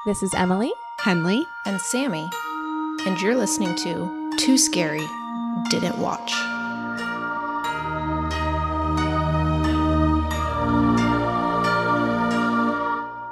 This is Emily, Henley, and Sammy, and you're listening to Too Scary Didn't Watch.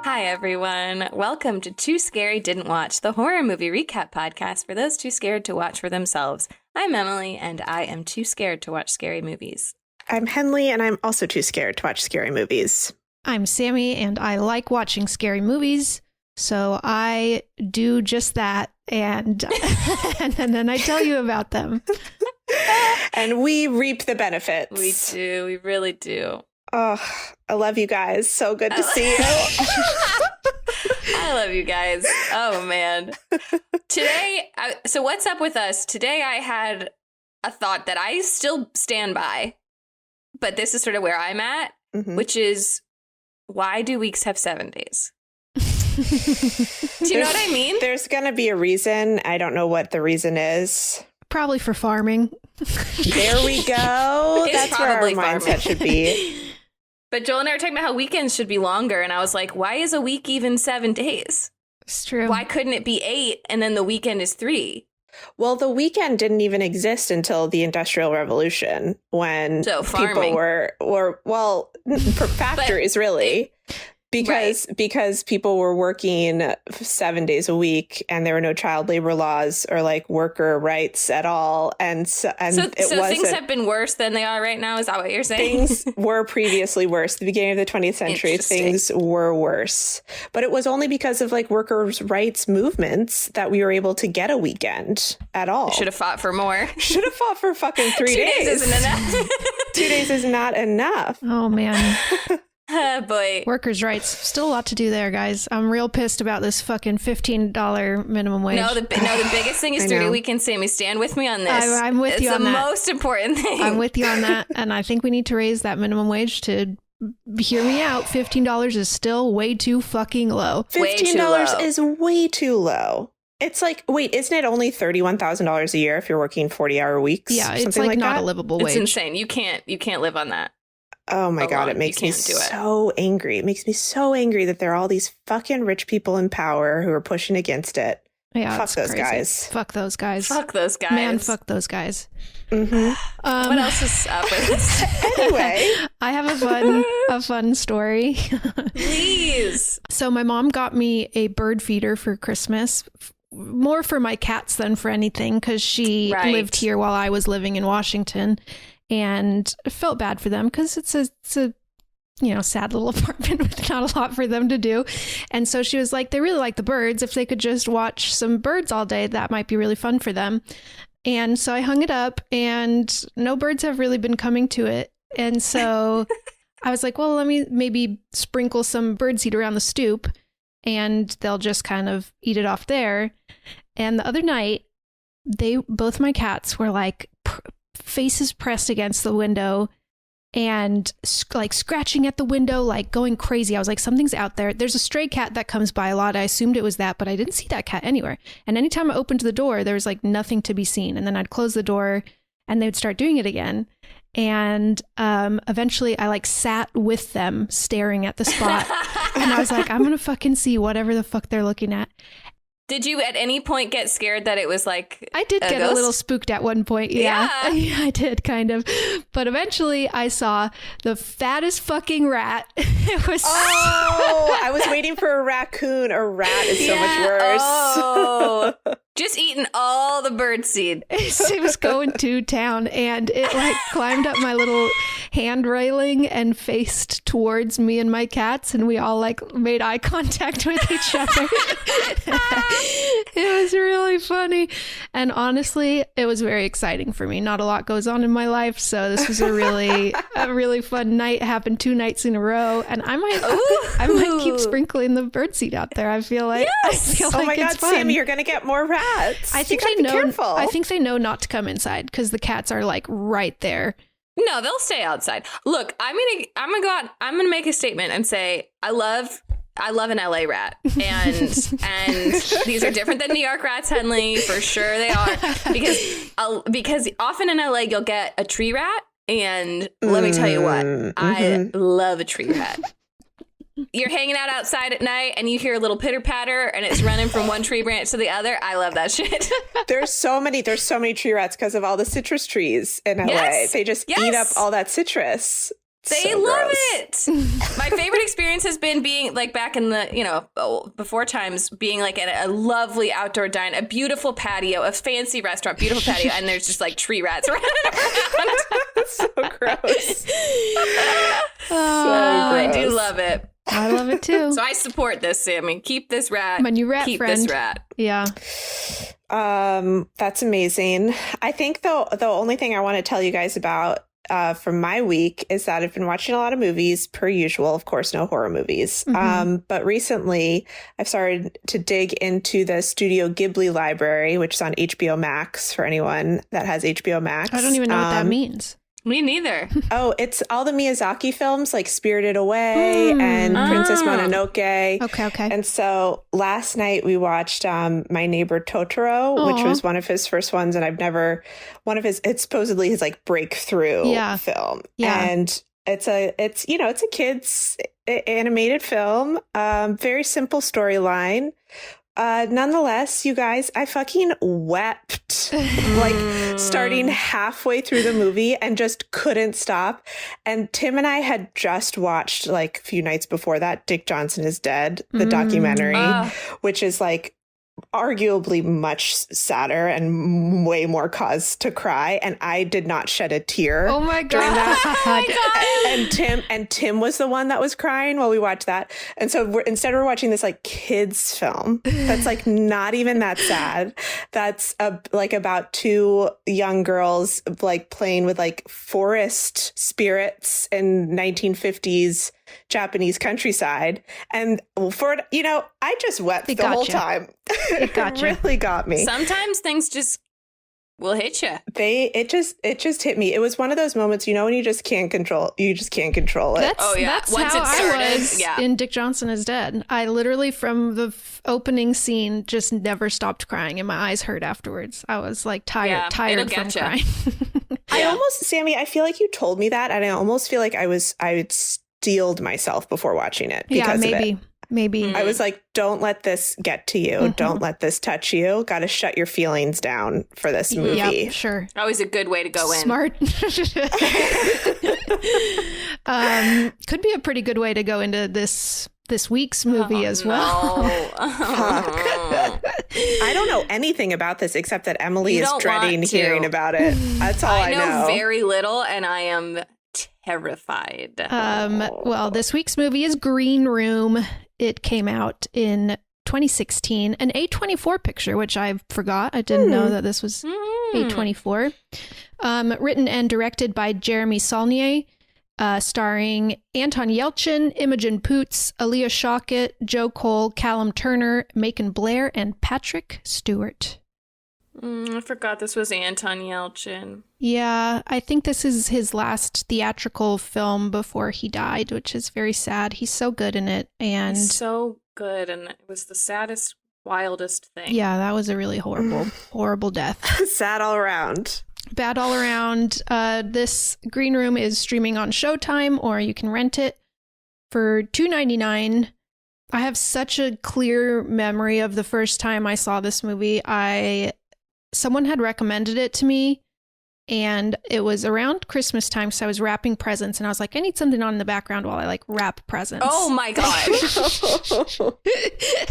Hi everyone. Welcome to Too Scary Didn't Watch, the horror movie recap podcast for those too scared to watch for themselves. I'm Emily, and I am too scared to watch scary movies. I'm Henley, and I'm also too scared to watch scary movies. I'm Sammy, and I like watching scary movies, so I do just that, and and then I tell you about them. And we reap the benefits. We do. We really do. Oh, I love you guys. So good to see you. I love you guys. Oh, man. Today, so what's up with us? Today I had a thought that I still stand by, but this is sort of where I'm at, which is, why do weeks have 7 days? Do you know what I mean? There's going to be a reason. I don't know what the reason is. Probably for farming. There we go. That's where our mindset should be. But Joel and I were talking about how weekends should be longer, and I was like, why is a week even 7 days? It's true. Why couldn't it be 8 and then the weekend is 3? Well, the weekend didn't even exist until the Industrial Revolution, when people were well, for factories, really. Because people were working 7 days a week, and there were no child labor laws or like worker rights at all. So things have been worse than they are right now. Is that what you're saying? Things were previously worse. At the beginning of the 20th century, things were worse. But it was only because of like workers' rights movements that we were able to get a weekend at all. Should have fought for more. Should have fought for fucking 3 days. 2 days isn't enough. 2 days is not enough. Oh, man. Oh, boy. Workers' rights. Still a lot to do there, guys. I'm real pissed about this fucking $15 minimum wage. No, the biggest thing is 3-day weekend, Sammy. Stand with me on this. I'm with you on that. It's the most important thing. I'm with you on that. And I think we need to raise that minimum wage to, hear me out, $15 is still way too fucking low. $15 is way too low. It's like, wait, isn't it only $31,000 a year if you're working 40-hour weeks? Yeah, it's like not a livable wage. It's insane. You can't live on that. Oh my God, it makes me so angry. It makes me so angry that there are all these fucking rich people in power who are pushing against it. Yeah, fuck those guys. Fuck those guys. Fuck those guys. Man, fuck those guys. What else is up with this? Anyway, I have a fun story. Please. So my mom got me a bird feeder for Christmas. More for my cats than for anything, because she lived here while I was living in Washington. And I felt bad for them because it's a sad little apartment with not a lot for them to do. And so she was like, they really like the birds. If they could just watch some birds all day, that might be really fun for them. And so I hung it up, and no birds have really been coming to it. And so I was like, well, let me maybe sprinkle some birdseed around the stoop, and they'll just kind of eat it off there. And the other night, both my cats were like faces pressed against the window and like scratching at the window, like going crazy. I was like, something's out there. There's a stray cat that comes by a lot. I assumed it was that, but I didn't see that cat anywhere. And anytime I opened the door, there was like nothing to be seen. And then I'd close the door and they would start doing it again. And eventually I like sat with them staring at the spot. And I was like, I'm going to fucking see whatever the fuck they're looking at. Did you at any point get scared that it was like I did get ghost? A little spooked at one point. Yeah, I did kind of. But eventually I saw the fattest fucking rat. It was I was waiting for a raccoon. A rat is so much worse. Oh. Just eating all the birdseed. It was going to town, and it like climbed up my little hand railing and faced towards me and my cats, and we all like made eye contact with each other. It was really funny. And honestly, it was very exciting for me. Not a lot goes on in my life, so this was a really fun night. It happened 2 nights in a row, and I might keep sprinkling the birdseed out there. I feel like oh my God, fun. Sammy, you're gonna get more rats. I think they know. Careful. I think they know not to come inside because the cats are like right there. No, they'll stay outside. Look, I'm gonna go out. I'm gonna make a statement and say I love an LA rat, and these are different than New York rats, Henley, for sure they are, because often in LA you'll get a tree rat, and let me tell you what, I love a tree rat. you're hanging out outside at night and you hear a little pitter patter and it's running from one tree branch to the other. I love that shit. There's so many tree rats because of all the citrus trees in LA. Yes. They just eat up all that citrus. They so love gross. it. My favorite experience has been being like back in the, before times, being like at a lovely outdoor dine, a beautiful patio, a fancy restaurant, beautiful patio, and there's just like tree rats running around. So gross. I do love it. I love it too. So I support this, Sammy. Keep this rat. My new rat Keep friend. this rat. Yeah. That's amazing. I think the only thing I want to tell you guys about from my week is that I've been watching a lot of movies per usual. Of course, no horror movies. But recently I've started to dig into the Studio Ghibli library, which is on HBO Max for anyone that has HBO Max. I don't even know what that means. Me neither. Oh, it's all the Miyazaki films like Spirited Away and Princess Mononoke. Okay. And so last night we watched My Neighbor Totoro, which was one of his first ones. And it's supposedly his like breakthrough film. Yeah. And it's a kid's animated film, very simple storyline. Nonetheless, you guys, I fucking wept like starting halfway through the movie and just couldn't stop. And Tim and I had just watched like a few nights before that, Dick Johnson is Dead, the documentary, which is like arguably much sadder and way more cause to cry. And I did not shed a tear. Oh my God. During that. And Tim was the one that was crying while we watched that. And so instead we're watching this like kids film that's like not even that sad. That's like about two young girls like playing with like forest spirits in 1950s Japanese countryside. And I just wept the whole time. It really got me. Sometimes things just will hit you. It just hit me. It was one of those moments, when you just can't control it. That's once how it started, I was in Dick Johnson is Dead. I literally, from the opening scene, just never stopped crying, and my eyes hurt afterwards. I was like tired from crying. Sammy, I feel like you told me that, and I almost feel like I had steeled myself before watching it because of it. Maybe. I was like, don't let this get to you. Don't let this touch you. Got to shut your feelings down for this movie. Yep, sure. Always a good way to go in. Smart. Could be a pretty good way to go into this week's movie as well. I don't know anything about this except that Emily is dreading hearing about it. That's all I know. I know very little, and I am terrified. Well, this week's movie is Green Room. It came out in 2016, an A24 picture, which I forgot. I didn't know that this was A24. Written and directed by Jeremy Saulnier, starring Anton Yelchin, Imogen Poots, Aaliyah Shawkat, Joe Cole, Callum Turner, Macon Blair, and Patrick Stewart. I forgot this was Anton Yelchin. Yeah, I think this is his last theatrical film before he died, which is very sad. He's so good in it. And he's so good, and it was the saddest, wildest thing. Yeah, that was a really horrible death. Sad all around. Bad all around. This Green Room is streaming on Showtime, or you can rent it for $2.99. I have such a clear memory of the first time I saw this movie. Someone had recommended it to me, and it was around Christmas time, so I was wrapping presents, and I was like, I need something on in the background while I like wrap presents. Oh my God.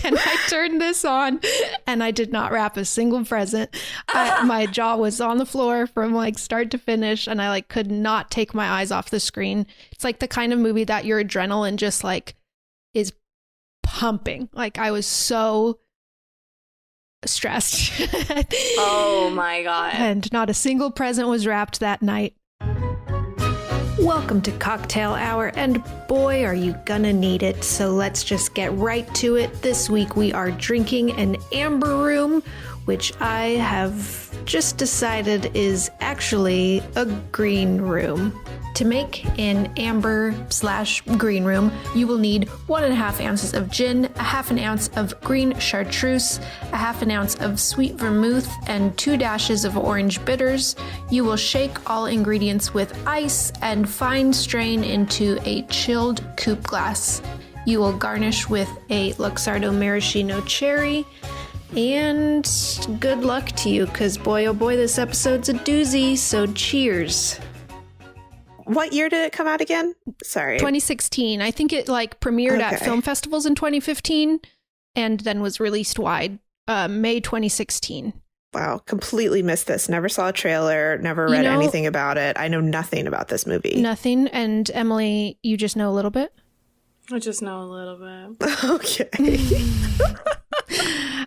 And I turned this on, and I did not wrap a single present. My jaw was on the floor from like start to finish, and I like could not take my eyes off the screen. It's like the kind of movie that your adrenaline just like is pumping. Like I was so stressed. Oh my God. And not a single present was wrapped that night. Welcome to Cocktail Hour, and boy, are you gonna need it. So let's just get right to it. This week we are drinking an Amber Room, which I have just decided is actually a green room. To make an amber/green room, you will need 1.5 ounces of gin, 1/2 ounce of green chartreuse, 1/2 ounce of sweet vermouth, and 2 dashes of orange bitters. You will shake all ingredients with ice and fine strain into a chilled coupe glass. You will garnish with a Luxardo Maraschino cherry. And good luck to you, because boy, oh boy, this episode's a doozy, so cheers. What year did it come out again? Sorry. 2016. I think it premiered at film festivals in 2015 and then was released wide May 2016. Wow, completely missed this. Never saw a trailer, never read anything about it. I know nothing about this movie. Nothing. And Emily, you just know a little bit? I just know a little bit. Okay.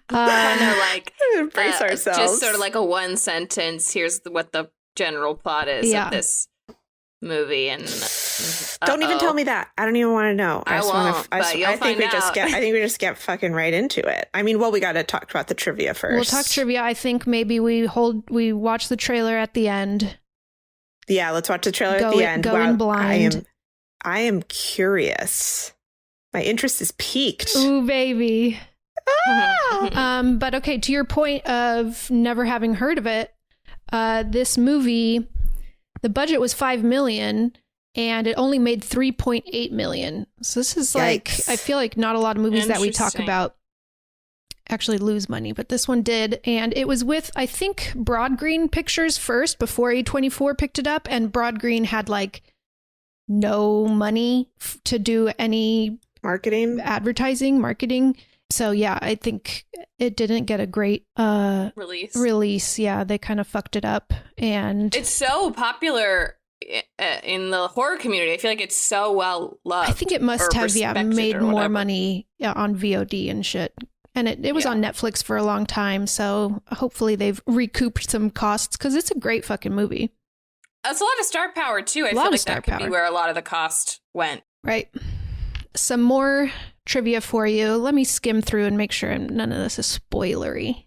Kind of embrace ourselves. Just sort of like a one sentence. Here's what the general plot is of this movie, and don't even tell me that. I don't even want to know. I think we just get fucking right into it. I mean, well, we got to talk about the trivia first. We'll talk trivia. I think maybe we watch the trailer at the end. Yeah, let's watch the trailer at the end. Go in blind. I am curious. My interest is piqued. Ooh, baby. But okay, to your point of never having heard of it, this movie, the budget was $5 million and it only made $3.8 million. So this is I feel like not a lot of movies that we talk about actually lose money, but this one did. And it was with, I think, Broad Green Pictures first before A24 picked it up, and Broad Green had no money to do any marketing. So yeah, I think it didn't get a great release. Yeah, they kind of fucked it up, and it's so popular in the horror community. I feel like it's so well loved. I think it must have made more money on VOD and shit. And it was on Netflix for a long time, so hopefully they've recouped some costs, because it's a great fucking movie. It's a lot of star power too. I feel like that could be where a lot of the cost went. Right. Some more trivia for you. Let me skim through and make sure none of this is spoilery.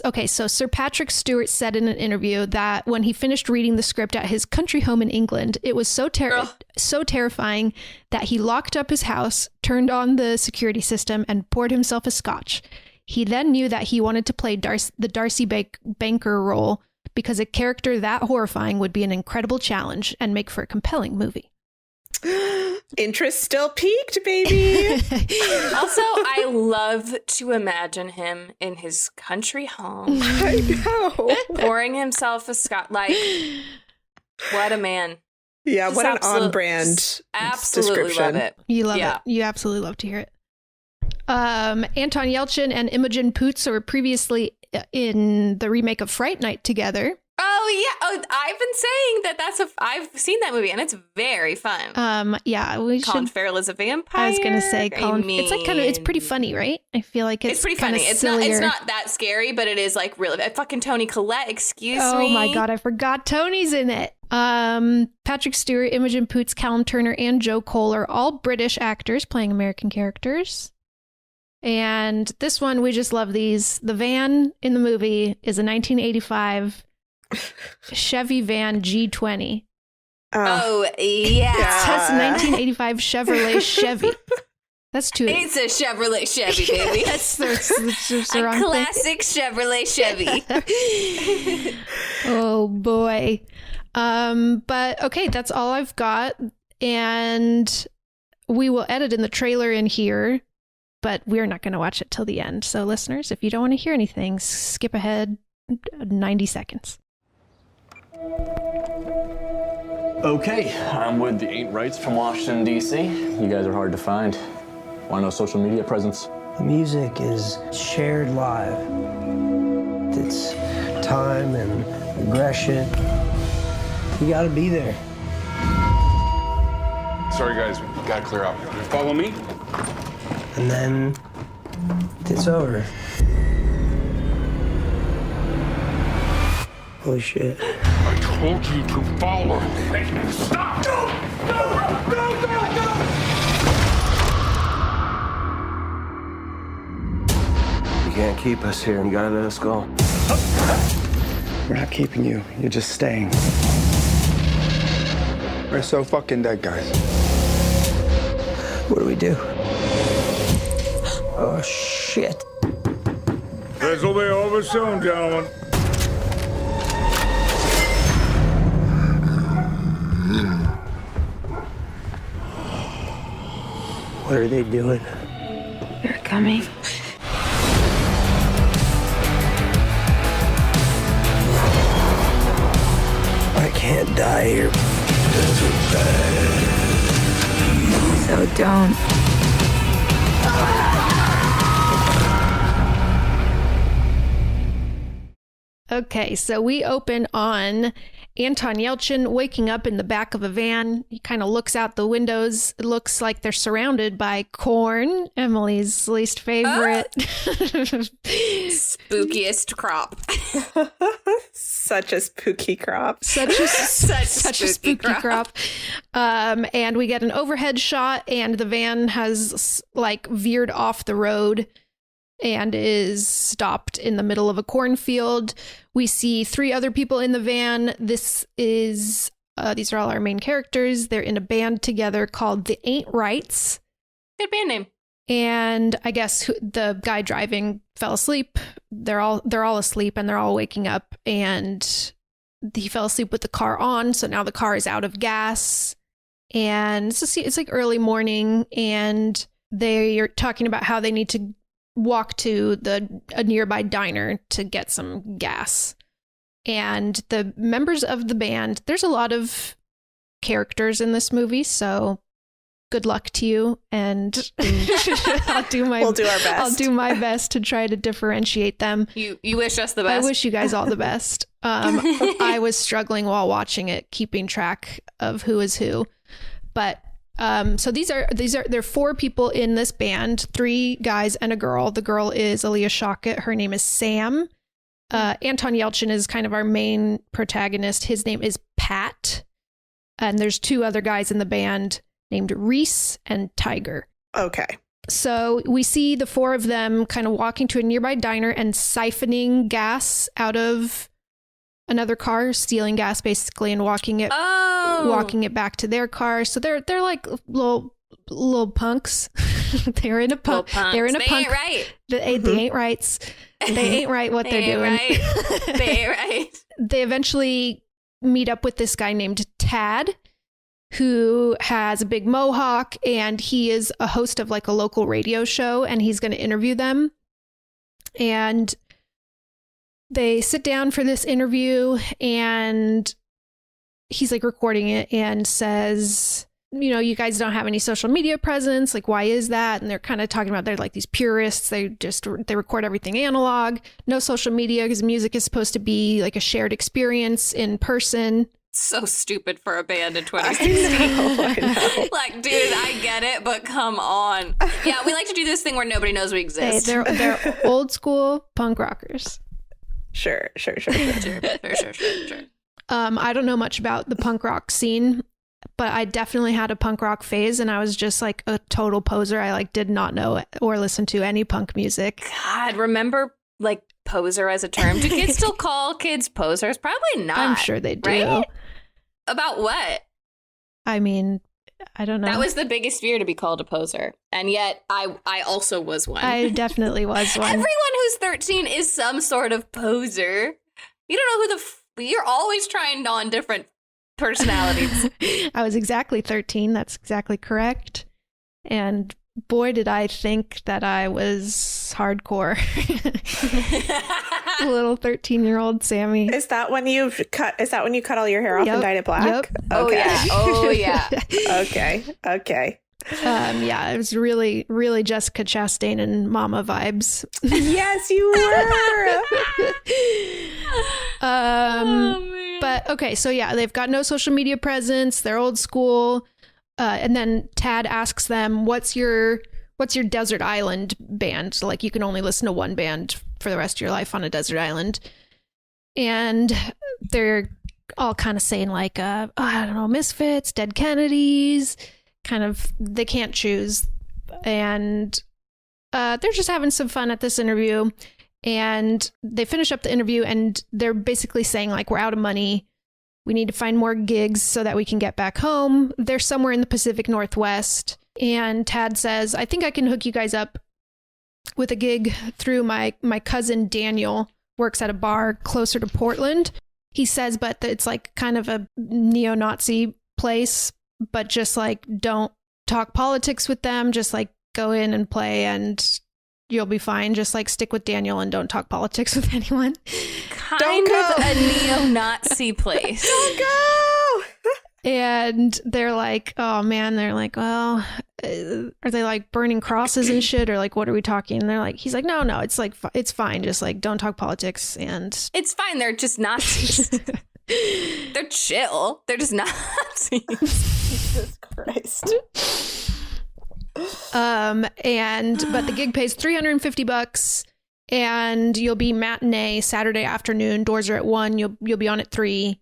Okay, so Sir Patrick Stewart said in an interview that when he finished reading the script at his country home in England, it was so terrifying that he locked up his house, turned on the security system, and poured himself a scotch. He then knew that he wanted to play the Darcy Banker role, because a character that horrifying would be an incredible challenge and make for a compelling movie. Interest still peaked, baby. Also, I love to imagine him in his country home. I know. Pouring himself a scotch. What a man. Yeah, what an on-brand description. Love it. You love it. You absolutely love to hear it. Anton Yelchin and Imogen Poots were previously in the remake of Fright Night together. Oh yeah, I've been saying I've seen that movie and it's very fun. Yeah, we Colin Farrell is a vampire. I was gonna say it's it's pretty funny, right? I feel like it's pretty funny. It's not that scary, but it is really fucking Toni Collette. Excuse me. Oh my god, I forgot Tony's in it. Patrick Stewart, Imogen Poots, Callum Turner, and Joe Cole are all British actors playing American characters. And this one, we just love these. The van in the movie is a 1985 Chevy van G20. Oh, yeah. It says 1985 Chevrolet Chevy. That's too. It's a Chevrolet Chevy, baby. that's the wrong classic thing. Chevrolet Chevy. Oh, boy. But okay, that's all I've got. And we will edit in the trailer in here, but we're not going to watch it till the end. So listeners, if you don't want to hear anything, skip ahead 90 seconds. Okay, I'm with the Ain't Rights from Washington, D.C. You guys are hard to find. Why no social media presence? Music is shared live. It's time and aggression. You gotta be there. Sorry, guys, we gotta clear out. Follow me. And then it's over. Holy shit. I told you to follow. Stop! No! You can't keep us here, and you gotta let us go. We're not keeping you. You're just staying. We're so fucking dead, guys. What do we do? Oh, shit. This will be over soon, gentlemen. What are they doing? They're coming. I can't die here. So don't. Okay, so we open on Anton Yelchin waking up in the back of a van. He kind of looks out the windows. It looks like they're surrounded by corn, Emily's least favorite. Spookiest crop. Such a spooky crop. Such a spooky crop. And we get an overhead shot, and the van has like veered off the road and is stopped in the middle of a cornfield. We see 3 other people in the van. These are all our main characters. They're in a band together called The Ain't Rights. Good band name. And I guess the guy driving fell asleep. They're all asleep, and they're all waking up, and he fell asleep with the car on. So now the car is out of gas, and it's like early morning, and they are talking about how they need to walk to a nearby diner to get some gas. And the members of the band, there's a lot of characters in this movie, so good luck to you. And we'll do our best. I'll do my best to try to differentiate them. You wish us the best. I wish you guys all the best. I was struggling while watching it, keeping track of who is who. But so there are 4 people in this band, 3 guys and a girl. The girl is Aaliyah Shawkat. Her name is Sam. Anton Yelchin is kind of our main protagonist. His name is Pat. And there's 2 other guys in the band named Reese and Tiger. Okay. So we see the 4 of them kind of walking to a nearby diner and siphoning gas out of another car, stealing gas basically, and walking it back to their car. So they're like little punks. They're in a punk. They're in a punk. Ain't right. They ain't rights. They ain't right what they're doing. Right. They ain't right. They eventually meet up with this guy named Tad, who has a big mohawk, and he is a host of like a local radio show, and he's going to interview them. And they sit down for this interview, and he's like recording it and says, you know, you guys don't have any social media presence. Like, why is that? And they're kind of talking about, they're like these purists. They record everything analog, no social media, because music is supposed to be like a shared experience in person. So stupid for a band in 2016. I know. Like, dude, I get it, but come on. Yeah, we like to do this thing where nobody knows we exist. Hey, they're old school punk rockers. Sure. I don't know much about the punk rock scene, but I definitely had a punk rock phase, and I was just like a total poser. I like did not know or listen to any punk music. God, remember like poser as a term? Do kids still call kids posers? Probably not. I'm sure they do. Right? About what? I mean, I don't know. That was the biggest fear, to be called a poser. And yet I also was one. I definitely was one. Everyone who's 13 is some sort of poser. You don't know who you're always trying on different personalities. I was exactly 13. That's exactly correct. And boy, did I think that I was hardcore. Little 13-year-old Sammy. Is that when you cut all your hair off and dyed it black? Yep. Okay. Oh yeah. Okay. Yeah, it was really, really Jessica Chastain and Mama vibes. Yes, you were. Oh, man. But okay, so yeah, they've got no social media presence. They're old school. And then Tad asks them, what's your desert island band? So like you can only listen to one band for the rest of your life on a desert island. And they're all kind of saying like, I don't know, Misfits, Dead Kennedys, kind of, they can't choose. And they're just having some fun at this interview. And they finish up the interview, and they're basically saying like, we're out of money. We need to find more gigs so that we can get back home. They're somewhere in the Pacific Northwest. And Tad says, I think I can hook you guys up with a gig through my cousin Daniel, works at a bar closer to Portland. He says, but it's like kind of a neo-Nazi place, but just like don't talk politics with them. Just like go in and play and you'll be fine. Just like stick with Daniel and don't talk politics with anyone. Kind of a neo-Nazi place. Don't go! And they're like, oh man, they're like, well, are they like burning crosses and shit? Or like, what are we talking? And they're like, he's like, no, it's like, it's fine. Just like, don't talk politics. And it's fine. They're just Nazis. They're chill. They're just Nazis. Jesus Christ. But the gig pays $350 and you'll be matinee Saturday afternoon. Doors are at 1. You'll be on at 3.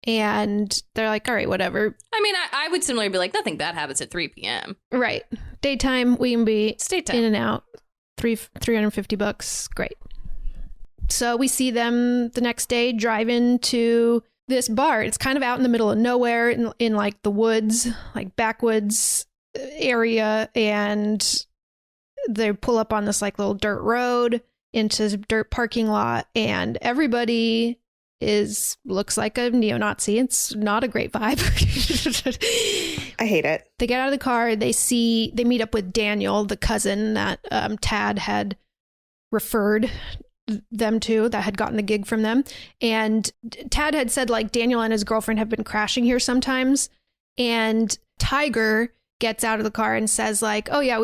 And they're like, all right, whatever. I mean, I would similarly be like, nothing bad happens at 3 p.m. Right. Daytime, we can be daytime. In and out. $350. Great. So we see them the next day driving to this bar. It's kind of out in the middle of nowhere in like the woods, like backwoods area. And they pull up on this like little dirt road into a dirt parking lot. And everybody looks like a neo-Nazi. It's not a great vibe. I hate it. They get out of the car. They meet up with Daniel, the cousin that Tad had referred them to, that had gotten the gig from them. And Tad had said like Daniel and his girlfriend have been crashing here sometimes. And Tiger gets out of the car and says like, oh yeah,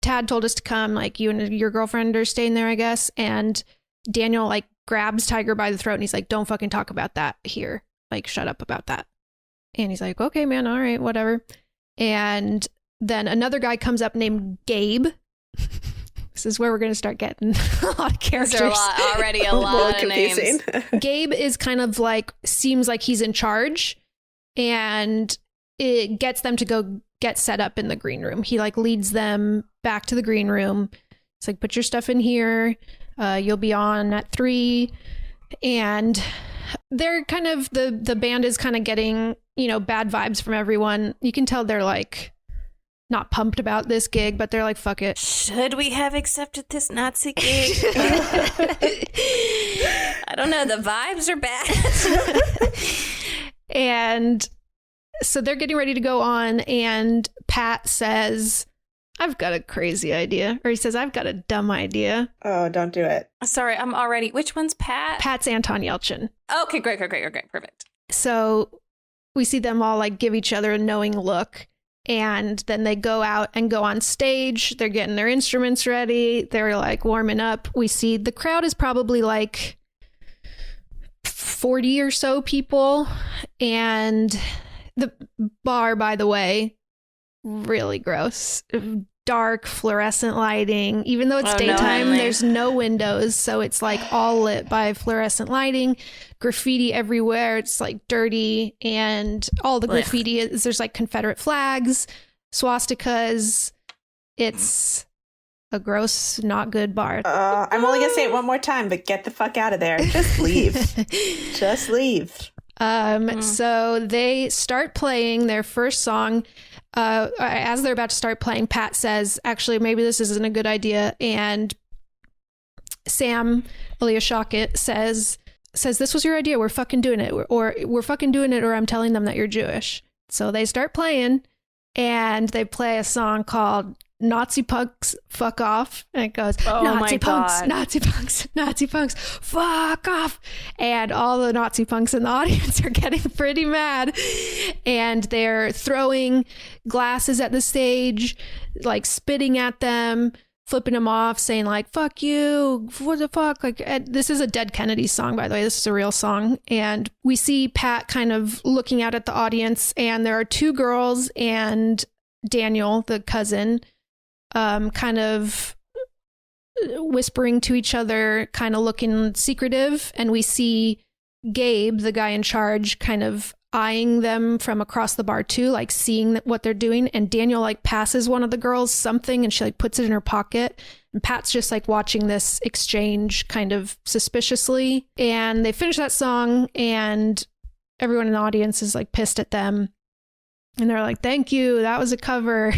Tad told us to come, like you and your girlfriend are staying there, I guess. And Daniel like grabs Tiger by the throat and he's like, don't fucking talk about that here. Like, shut up about that. And he's like, okay, man, all right, whatever. And then another guy comes up named Gabe. This is where we're going to start getting a lot of characters. There's a lot of names. Gabe is kind of like, seems like he's in charge, and it gets them to go get set up in the green room. He like leads them back to the green room. It's like, put your stuff in here. You'll be on at 3. And they're kind of, the band is kind of getting, bad vibes from everyone. You can tell they're like not pumped about this gig, but they're like, fuck it. Should we have accepted this Nazi gig? I don't know. The vibes are bad. And so they're getting ready to go on, and Pat says, I've got a crazy idea. Or he says, I've got a dumb idea. Oh, don't do it. Sorry, I'm already... Which one's Pat? Pat's Anton Yelchin. Okay, great. Perfect. So we see them all like give each other a knowing look. And then they go out and go on stage. They're getting their instruments ready. They're like warming up. We see the crowd is probably like 40 or so people. And the bar, by the way, really gross. Dark fluorescent lighting. Even though it's daytime, there's no windows. So it's like all lit by fluorescent lighting. Graffiti everywhere. It's like dirty. And all the graffiti is, there's like Confederate flags, swastikas. It's a gross, not good bar. I'm only going to say it one more time, but get the fuck out of there. Just leave. Just leave. So they start playing their first song. As they're about to start playing, Pat says, actually, maybe this isn't a good idea. And Sam, Aaliyah Shockett, says, this was your idea. We're fucking doing it. Or we're fucking doing it, or I'm telling them that you're Jewish. So they start playing, and they play a song called Nazi Punks Fuck Off. And it goes, Nazi punks, Nazi punks, Nazi punks, fuck off. And all the Nazi punks in the audience are getting pretty mad. And they're throwing glasses at the stage, like spitting at them, flipping them off, saying like, fuck you, what the fuck? Like, this is a Dead Kennedy song, by the way. This is a real song. And we see Pat kind of looking out at the audience, and there are 2 girls and Daniel, the cousin, kind of whispering to each other, kind of looking secretive. And we see Gabe, the guy in charge, kind of eyeing them from across the bar too, like seeing what they're doing. And Daniel like passes one of the girls something, and she like puts it in her pocket. And Pat's just like watching this exchange kind of suspiciously. And they finish that song, and everyone in the audience is like pissed at them. And they're like, thank you, that was a cover.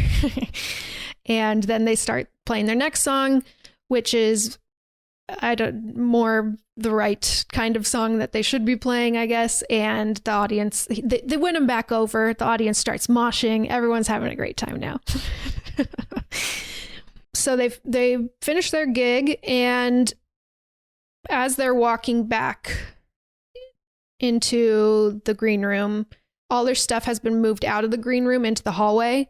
And then they start playing their next song, which is more the right kind of song that they should be playing, I guess. And the audience, they win him back over. The audience starts moshing. Everyone's having a great time now. So they finish their gig, and as they're walking back into the green room, all their stuff has been moved out of the green room into the hallway.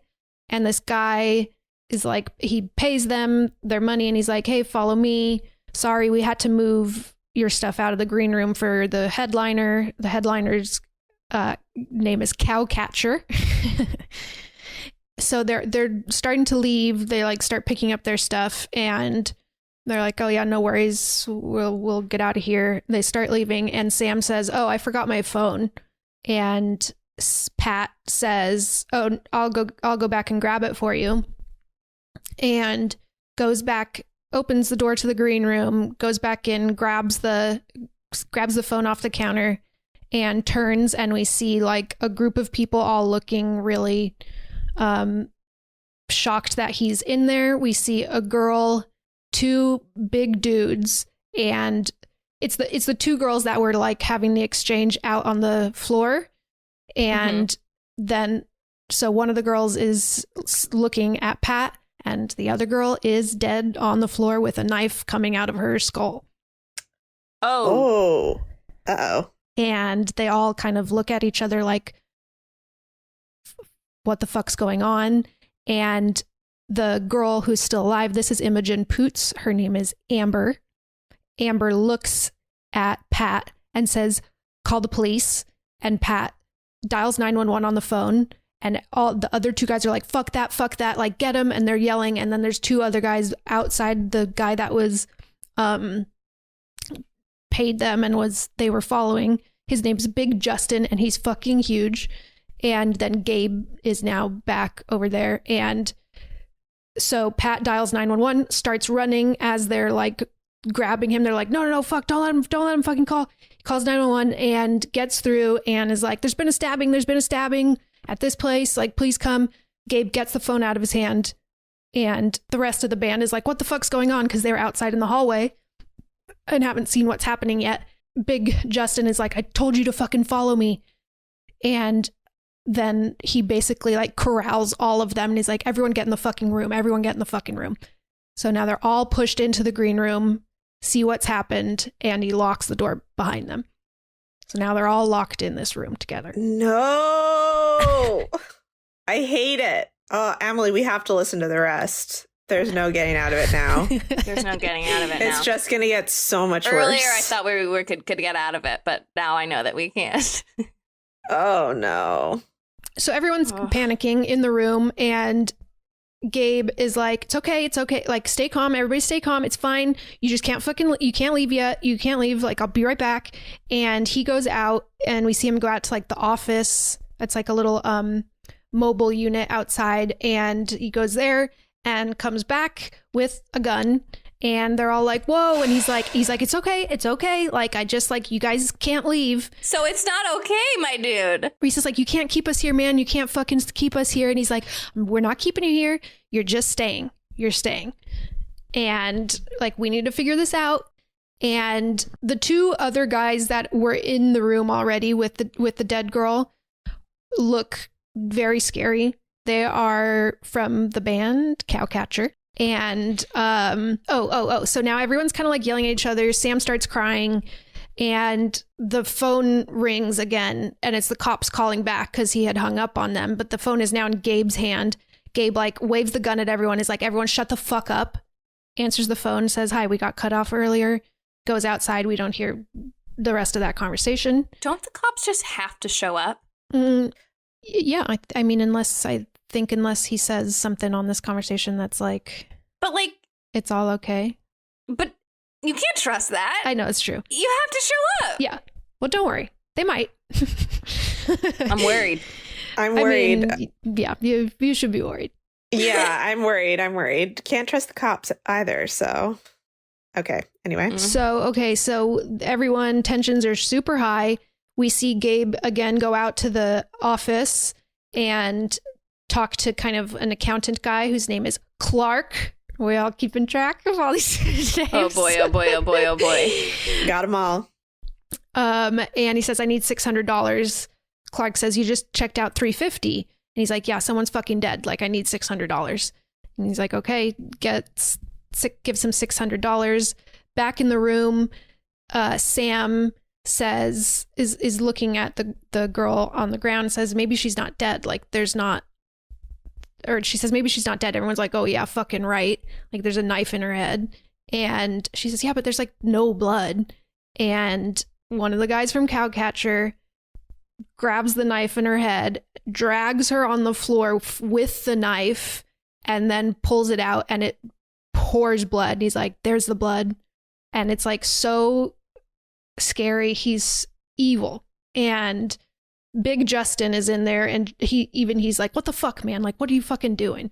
And this guy is like, he pays them their money and he's like, hey, follow me. Sorry, we had to move your stuff out of the green room for the headliner. The headliner's name is Cowcatcher. So they're starting to leave. They like start picking up their stuff and they're like, oh yeah, no worries. We'll get out of here. They start leaving and Sam says, oh, I forgot my phone. And Pat says, oh, I'll go back and grab it for you. And goes back, opens the door to the green room, goes back in, grabs the phone off the counter and turns, and we see like a group of people all looking really shocked that he's in there. We see a girl, two big dudes, and it's the two girls that were like having the exchange out on the floor. And then so one of the girls is looking at Pat and the other girl is dead on the floor with a knife coming out of her skull. Oh. Uh-oh. And they all kind of look at each other like, what the fuck's going on? And the girl who's still alive, this is Imogen Poots. Her name is Amber. Amber looks at Pat and says, call the police. And Pat dials 911 on the phone. And all the other two guys are like, fuck that, like, get him. And they're yelling. And then there's two other guys outside, the guy that was paid them and they were following. His name's Big Justin, and he's fucking huge. And then Gabe is now back over there. And so Pat dials 911, starts running as they're like grabbing him. They're like, no, fuck, don't let him fucking call. He calls 911 and gets through and is like, there's been a stabbing at this place, like, please come. Gabe gets the phone out of his hand, and the rest of the band is like, what the fuck's going on? Because they're outside in the hallway and haven't seen what's happening yet. Big Justin is like, I told you to fucking follow me. And then he basically like corrals all of them and he's like, everyone get in the fucking room. So now they're all pushed into the green room, see what's happened, and he locks the door behind them. So now they're all locked in this room together. No! I hate it. Oh, Emily, we have to listen to the rest. There's no getting out of it now. There's no getting out of it now. It's just going to get so much worse. Earlier, I thought we could get out of it, but now I know that we can't. Oh, no. So everyone's panicking in the room, and Gabe is like, it's okay. Like, stay calm. Everybody stay calm. It's fine. You just can't you can't leave yet. You can't leave. Like, I'll be right back. And he goes out, and we see him go out to like the office. It's like a little mobile unit outside, and he goes there and comes back with a gun. And they're all like, whoa. And he's like, it's okay. Like, I just, like, you guys can't leave. So it's not okay, my dude. Reese's like, you can't keep us here, man. You can't fucking keep us here. And he's like, we're not keeping you here. You're just staying. You're staying. And like, we need to figure this out. And the two other guys that were in the room already with the dead girl look very scary. They are from the band Cowcatcher. And so now everyone's kind of like yelling at each other. Sam starts crying and the phone rings again, and it's the cops calling back because he had hung up on them, but the phone is now in Gabe's hand. Gabe like waves the gun at everyone, is like, everyone shut the fuck up, answers the phone, says, hi, we got cut off earlier, goes outside. We don't hear the rest of that conversation. Don't the cops just have to show up? Yeah, I mean, unless he says something on this conversation that's like, but like, it's all okay. But you can't trust that. I know, it's true. You have to show up. Yeah. Well, don't worry. They might. I'm worried. I mean, yeah, you should be worried. Yeah, I'm worried. Can't trust the cops either, so. Okay, anyway. Mm-hmm. So everyone, tensions are super high. We see Gabe again go out to the office and talk to kind of an accountant guy whose name is Clark, We all keeping track of all these names. Oh boy, oh boy, oh boy, oh boy. Got them all. And he says, I need $600. Clark says, you just checked out $350. And he's like, yeah, someone's fucking dead. Like, I need $600. And he's like, okay, gives him $600. Back in the room, Sam says, is looking at the girl on the ground and says, maybe she's not dead. Like, there's not, or she says, maybe she's not dead. Everyone's like, oh yeah, fucking right. Like, there's a knife in her head. And she says, yeah, but there's like no blood. And one of the guys from Cowcatcher grabs the knife in her head, drags her on the floor with the knife, and then pulls it out, and it pours blood. And he's like, there's the blood. And it's like so scary. He's evil. And Big Justin is in there, and he's like, what the fuck, man? Like, what are you fucking doing?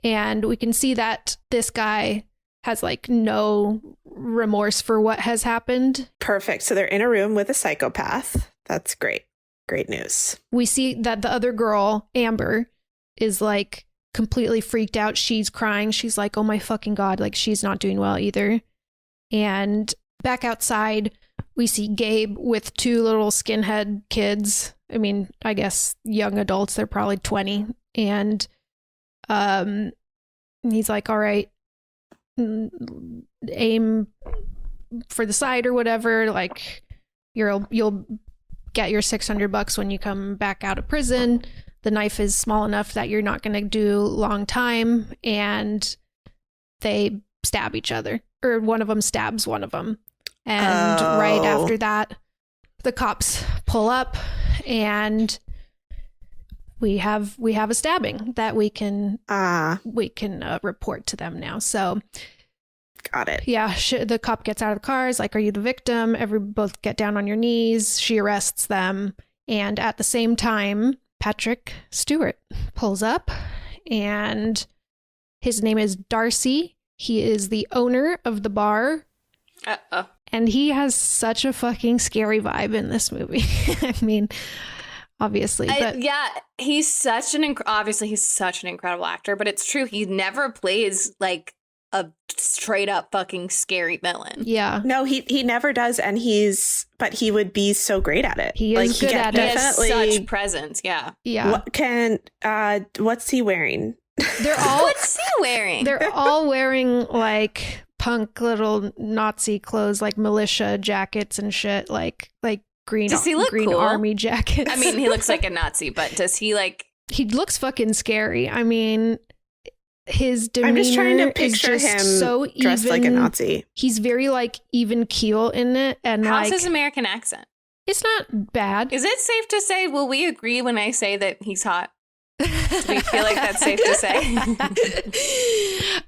And we can see that this guy has like no remorse for what has happened. Perfect. So they're in a room with a psychopath. That's great. Great news. We see that the other girl, Amber, is like completely freaked out. She's crying. She's like, oh my fucking God. Like, she's not doing well either. And back outside, we see Gabe with two little skinhead kids. I mean, I guess young adults. They're probably 20. And he's like, all right, aim for the side or whatever. Like, you'll get your $600 when you come back out of prison. The knife is small enough that you're not going to do long time. And they stab each other, or one of them stabs one of them. And right after that, the cops pull up, and we have a stabbing that we can report to them now. So got it. Yeah, the cop gets out of the car. Is like, are you the victim? Both get down on your knees. She arrests them, and at the same time, Patrick Stewart pulls up, and his name is Darcy. He is the owner of the bar. Uh-oh. And he has such a fucking scary vibe in this movie. I mean, obviously. But yeah, he's such an incredible actor, but it's true. He never plays like a straight up fucking scary villain. Yeah. No, he never does. And but he would be so great at it. He is good at it. Definitely. He has such presence. Yeah. Yeah. What's he wearing? What's he wearing? They're all wearing like punk little Nazi clothes, like militia jackets and shit, like green. Does he look green cool? Army jackets? I mean, he looks like a Nazi, but does he like? He looks fucking scary. I mean, his demeanor. I'm just trying to picture him so dressed like a Nazi. He's very like even keel in it, and how's his American accent? It's not bad. Is it safe to say? Will we agree when I say that he's hot? Do we feel like that's safe to say?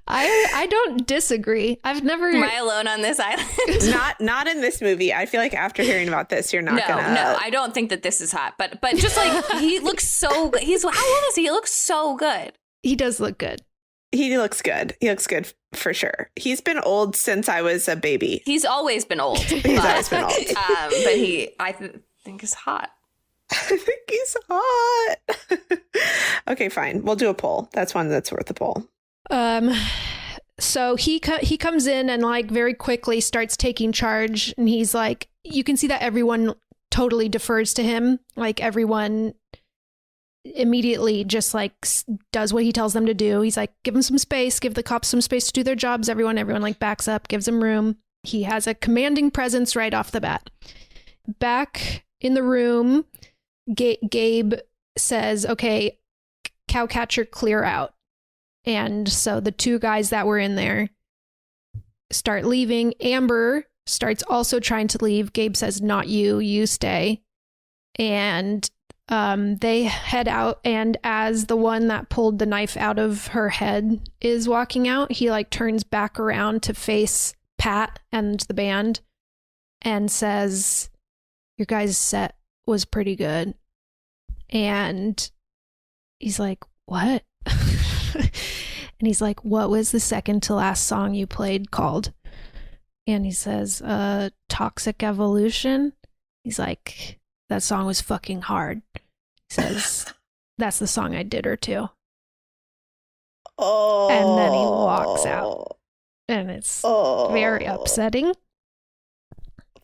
I don't disagree. I've never. Am I alone on this island? not in this movie. I feel like after hearing about this, you're not gonna. No, I don't think that this is hot. But just like he looks so good. How old is he? He looks so good. He does look good. He looks good. He looks good for sure. He's been old since I was a baby. He's always been old. He's always been old. But I think is hot. I think he's hot. Okay, fine. We'll do a poll. That's one that's worth a poll. So he comes in and like very quickly starts taking charge, and he's like, you can see that everyone totally defers to him. Like, everyone immediately just like does what he tells them to do. He's like, give them some space, give the cops some space to do their jobs. Everyone like backs up, gives him room. He has a commanding presence right off the bat. Back in the room, Gabe says, okay, Cowcatcher, clear out. And so the two guys that were in there start leaving. Amber starts also trying to leave. Gabe says, not you stay. And they head out, and as the one that pulled the knife out of her head is walking out, he like turns back around to face Pat and the band and says, your guys' set was pretty good. And he's like, what? And he's like, what was the second to last song you played called? And he says, Toxic Evolution. He's like, that song was fucking hard. He says, that's the song I did her to. And then he walks out. And it's very upsetting.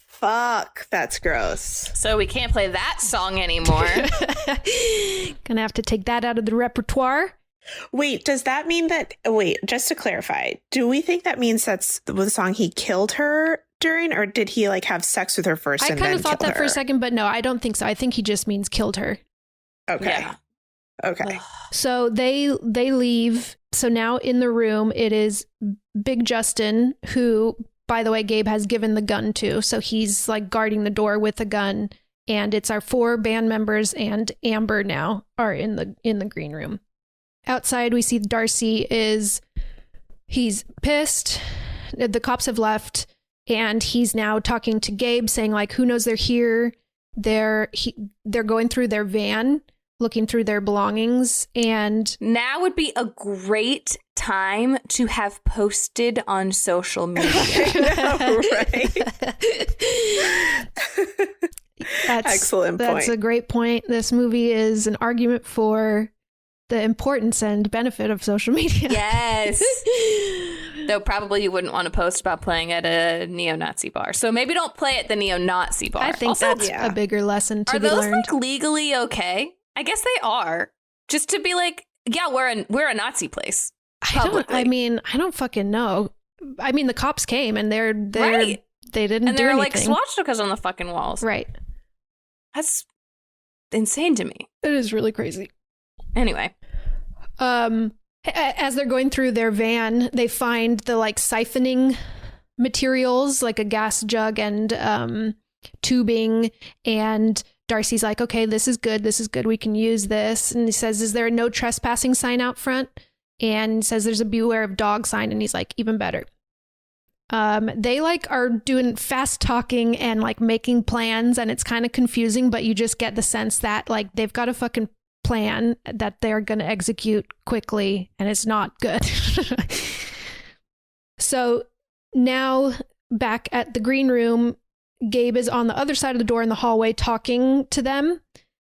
Fuck, that's gross. So we can't play that song anymore. Gonna have to take that out of the repertoire. Wait, does that mean that... Wait, just to clarify, do we think that means that's the song he killed her during, or did he like have sex with her first and then kill her? I kind of thought that for a second, but no, I don't think so. I think he just means killed her. Okay. Yeah. Okay. So they leave. So now in the room, it is Big Justin, who, by the way, Gabe has given the gun to. So he's like guarding the door with a gun. And it's our 4 band members and Amber now are in the green room. Outside, we see Darcy he's pissed. The cops have left. And he's now talking to Gabe, saying like, who knows they're here. They're going through their van, looking through their belongings. And now would be a great time to have posted on social media. I know, right? Excellent point. That's a great point. This movie is an argument for the importance and benefit of social media. Yes. Though probably you wouldn't want to post about playing at a neo-Nazi bar. So maybe don't play at the neo-Nazi bar. I think also, that's a bigger lesson to be learned. Are those like legally okay? I guess they are. Just to be like, yeah, we're a Nazi place. I don't fucking know. I mean, the cops came and they're right. They didn't and do anything. anything. And they're like swastikas on the fucking walls. Right. That's insane to me. It is really crazy. Anyway. As they're going through their van, they find the like siphoning materials, like a gas jug and tubing. And Darcy's like, okay, this is good. We can use this. And he says, is there a no trespassing sign out front? And says there's a beware of dog sign. And he's like, even better. They like are doing fast talking and like making plans, and it's kind of confusing, but you just get the sense that like they've got a fucking plan that they're going to execute quickly, and it's not good. So now back at the green room, Gabe is on the other side of the door in the hallway talking to them,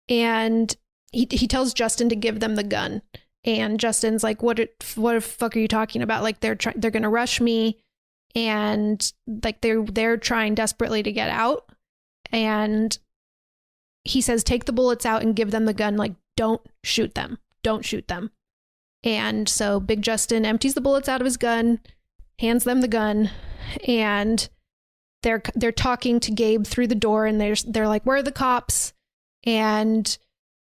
and he tells Justin to give them the gun. And Justin's like, what the fuck are you talking about? Like they're going to rush me, and like they're trying desperately to get out. And he says, take the bullets out and give them the gun. Like, don't shoot them. And so Big Justin empties the bullets out of his gun, hands them the gun, and they're talking to Gabe through the door, and they're like, where are the cops? And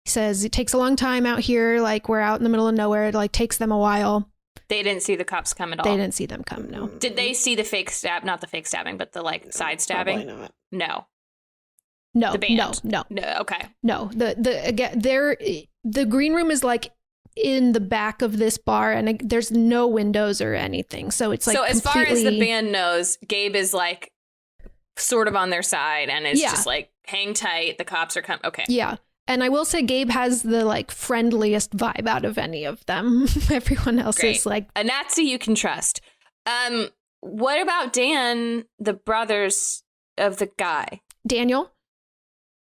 he says, it takes a long time out here. Like, we're out in the middle of nowhere. It like takes them a while. They didn't see the cops come at all. They didn't see them come, no. Did they see the fake stab? Not the fake stabbing, but the like side stabbing? Probably not. No. No, the band. No, okay. No, the green room is like in the back of this bar, and there's no windows or anything. So it's like so as far as the band knows, Gabe is like sort of on their side, and it's just like hang tight. The cops are coming. Okay. Yeah. And I will say Gabe has the like friendliest vibe out of any of them. Everyone else is like a Nazi you can trust. What about Dan, the brothers of the guy? Daniel.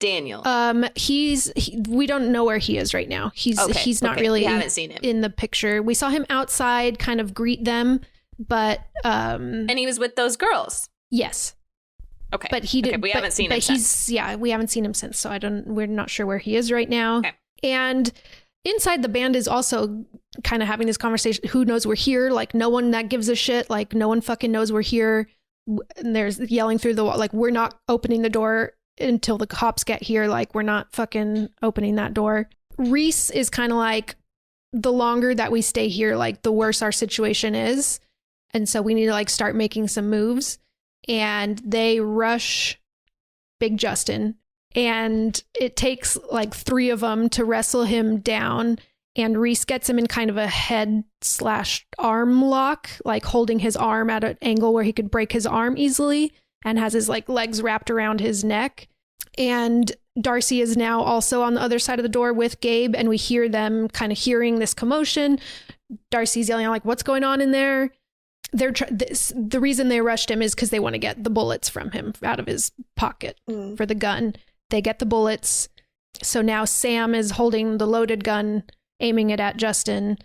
We don't know where he is right now. He's not really. We haven't seen him in the picture. We saw him outside, kind of greet them, but and he was with those girls. Yes. Okay. But he did. We haven't seen him since. We haven't seen him since. So we're not sure where he is right now. Okay. And inside the band is also kind of having this conversation. Who knows we're here? Like no one that gives a shit. Like no one fucking knows we're here. And there's yelling through the wall. Like we're not opening the door until the cops get here. Like we're not fucking opening that door. Reese is kind of like, the longer that we stay here, like the worse our situation is. And so we need to like start making some moves. And they rush Big Justin, and it takes like 3 of them to wrestle him down. And Reese gets him in kind of a head/arm lock, like holding his arm at an angle where he could break his arm easily, and has his like legs wrapped around his neck. And Darcy is now also on the other side of the door with Gabe, and we hear them kind of hearing this commotion. Darcy's yelling like, what's going on in there? The reason they rushed him is because they want to get the bullets from him out of his pocket for the gun. They get the bullets. So now Sam is holding the loaded gun, aiming it at Justin.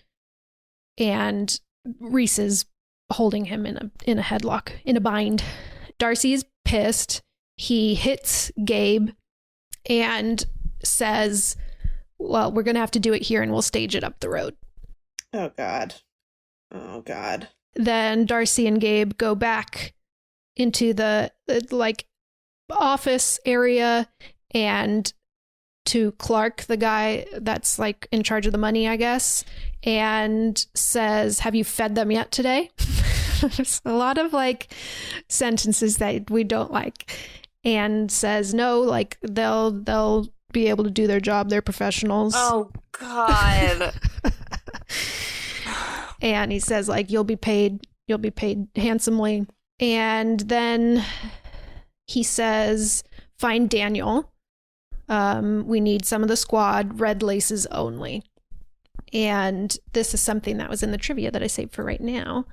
and Reese is holding him in a headlock, in a bind. Darcy is pissed. He hits Gabe and says, well, we're going to have to do it here and we'll stage it up the road. Oh, God. Oh, God. Then Darcy and Gabe go back into the like office area and to Clark, the guy that's like in charge of the money, I guess, and says, have you fed them yet today? There's a lot of like sentences that we don't like. And says, no, like they'll be able to do their job. They're professionals. Oh, God. And he says, like, you'll be paid handsomely. And then he says, find Daniel. We need some of the squad, red laces only. And this is something that was in the trivia that I saved for right now.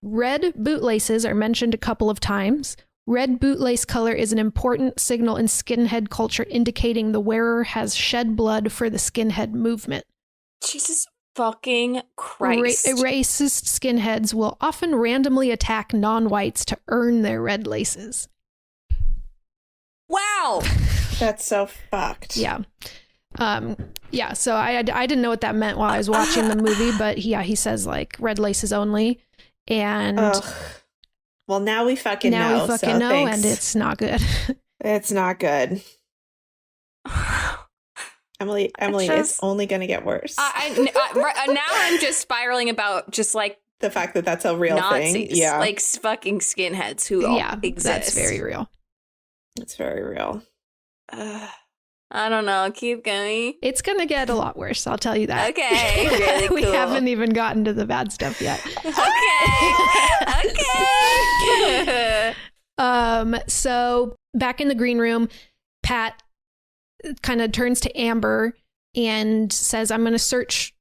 Red bootlaces are mentioned a couple of times. Red bootlace color is an important signal in skinhead culture, indicating the wearer has shed blood for the skinhead movement. Jesus fucking Christ. Racist skinheads will often randomly attack non-whites to earn their red laces. Wow. That's so fucked. Yeah. Yeah, so I didn't know what that meant while I was watching the movie, but he says like red laces only. And well, now we fucking know. And it's not good. It's not good. Emily, it's only going to get worse. Now I'm just spiraling about just like the fact that that's a real Nazis, thing. Yeah. Like fucking skinheads who exist. That's very real. It's very real. I don't know. Keep going. It's going to get a lot worse. I'll tell you that. Okay. Really cool. We haven't even gotten to the bad stuff yet. Okay. So back in the green room, Pat kind of turns to Amber and says, I'm going to search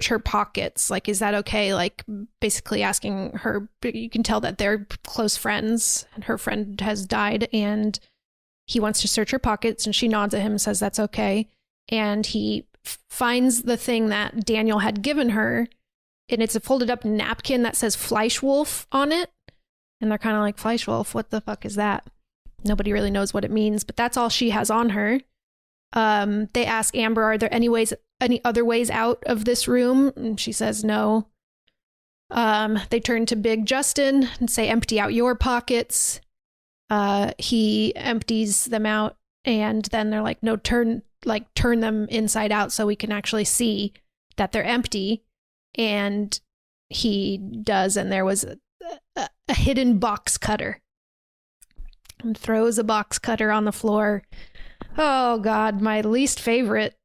her pockets. Like, is that okay? Like, basically asking her, you can tell that they're close friends and her friend has died and he wants to search her pockets, and she nods at him and says that's okay. And he finds the thing that Daniel had given her, and it's a folded up napkin that says Fleischwolf on it. And they're kind of like, Fleischwolf, what the fuck is that? Nobody really knows what it means, but that's all she has on her. They ask Amber, are there any other ways out of this room? And she says no. They turn to Big Justin and say, empty out your pockets. He empties them out, and then they're like, no, turn them inside out so we can actually see that they're empty. And he does, and there was a hidden box cutter, and throws a box cutter on the floor. Oh God, my least favorite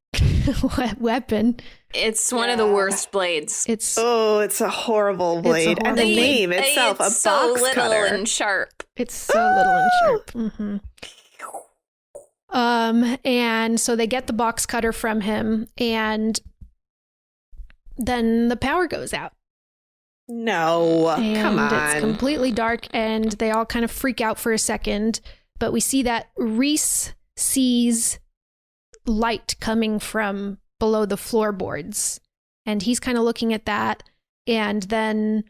weapon. It's one of the worst blades. It's a horrible blade. And the name itself, a box cutter. It's so little and sharp. It's so little and sharp. Mm-hmm. And so they get the box cutter from him, and then the power goes out. No, and come on. It's completely dark, and they all kind of freak out for a second. But we see that Reese sees light coming from below the floorboards, and he's kind of looking at that. And then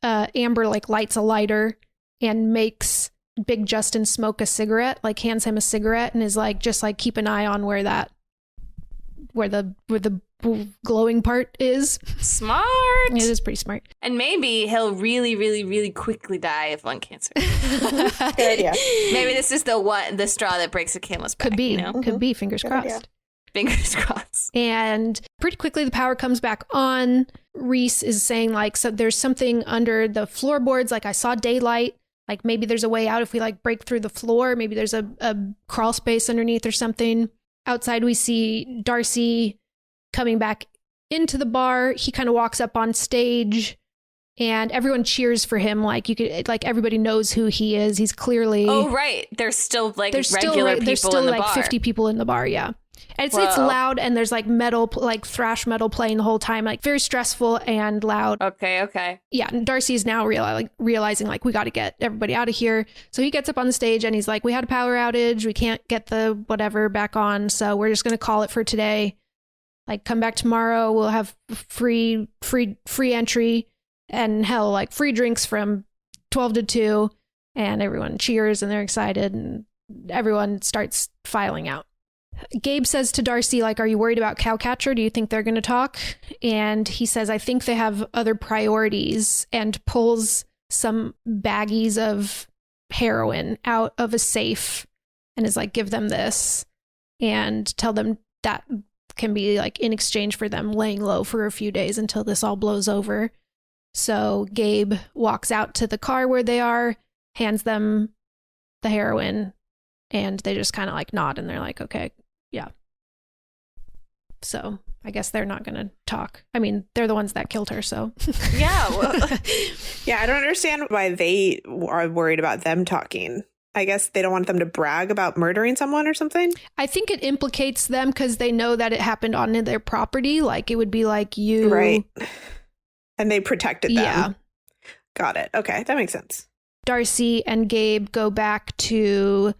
Amber like lights a lighter and makes Big Justin smoke a cigarette, like hands him a cigarette, and is like, just like keep an eye on where the glowing part is. Smart. It is pretty smart. And maybe he'll really, really, really quickly die of lung cancer. Good idea. Maybe this is the straw that breaks the camel's back. Could be. You know? Could be. Fingers crossed. Idea. Fingers crossed. And pretty quickly the power comes back on. Reese is saying like, so there's something under the floorboards. Like I saw daylight. Like maybe there's a way out if we like break through the floor. Maybe there's a crawl space underneath or something. Outside we see Darcy coming back into the bar. He kind of walks up on stage and everyone cheers for him. Like everybody knows who he is. He's clearly. Oh, right. There's still like regular people there's still in the like bar. 50 people in the bar. Yeah. And it's loud, and there's like metal, like thrash metal playing the whole time, like very stressful and loud. Okay. Yeah. And Darcy is now realizing like we got to get everybody out of here. So he gets up on the stage and he's like, we had a power outage. We can't get the whatever back on. So we're just going to call it for today. Like, come back tomorrow. We'll have free entry and hell, like free drinks from 12 to 2. And everyone cheers and they're excited and everyone starts filing out. Gabe says to Darcy, like, are you worried about Cowcatcher? Do you think they're going to talk? And he says, I think they have other priorities, and pulls some baggies of heroin out of a safe and is like, give them this and tell them that can be like in exchange for them laying low for a few days until this all blows over. So Gabe walks out to the car where they are, hands them the heroin, and they just kind of like nod and they're like, okay, yeah. So I guess they're not going to talk. I mean, they're the ones that killed her, so. Yeah. Well. Yeah, I don't understand why they are worried about them talking. I guess they don't want them to brag about murdering someone or something. I think it implicates them because they know that it happened on their property. Like, it would be like you. Right. And they protected them. Yeah. Got it. Okay, that makes sense. Darcy and Gabe go back to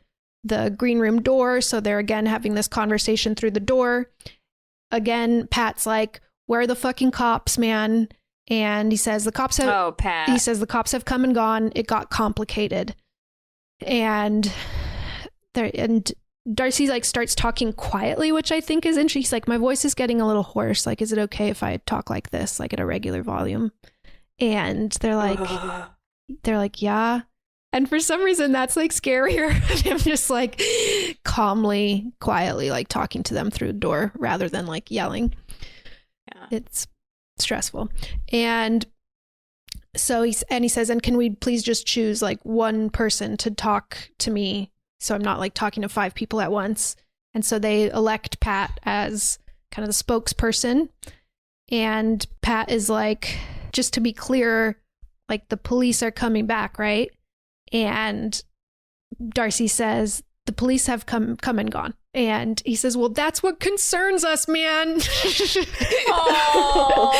the green room door. So they're again having this conversation through the door. Again, Pat's like, where are the fucking cops, man? And he says the cops have. Oh, Pat. He says the cops have come and gone. It got complicated. And Darcy like starts talking quietly, which I think is interesting. She's like, my voice is getting a little hoarse. Like, is it okay if I talk like this, like at a regular volume? And they're like, yeah. And for some reason, that's like scarier. I'm just like calmly, quietly, like talking to them through the door rather than like yelling. Yeah. It's stressful. And so he says, and can we please just choose like one person to talk to me so I'm not like talking to 5 people at once? And so they elect Pat as kind of the spokesperson. And Pat is like, just to be clear, like the police are coming back, right? And Darcy says, the police have come and gone. And he says, well, that's what concerns us, man. Oh,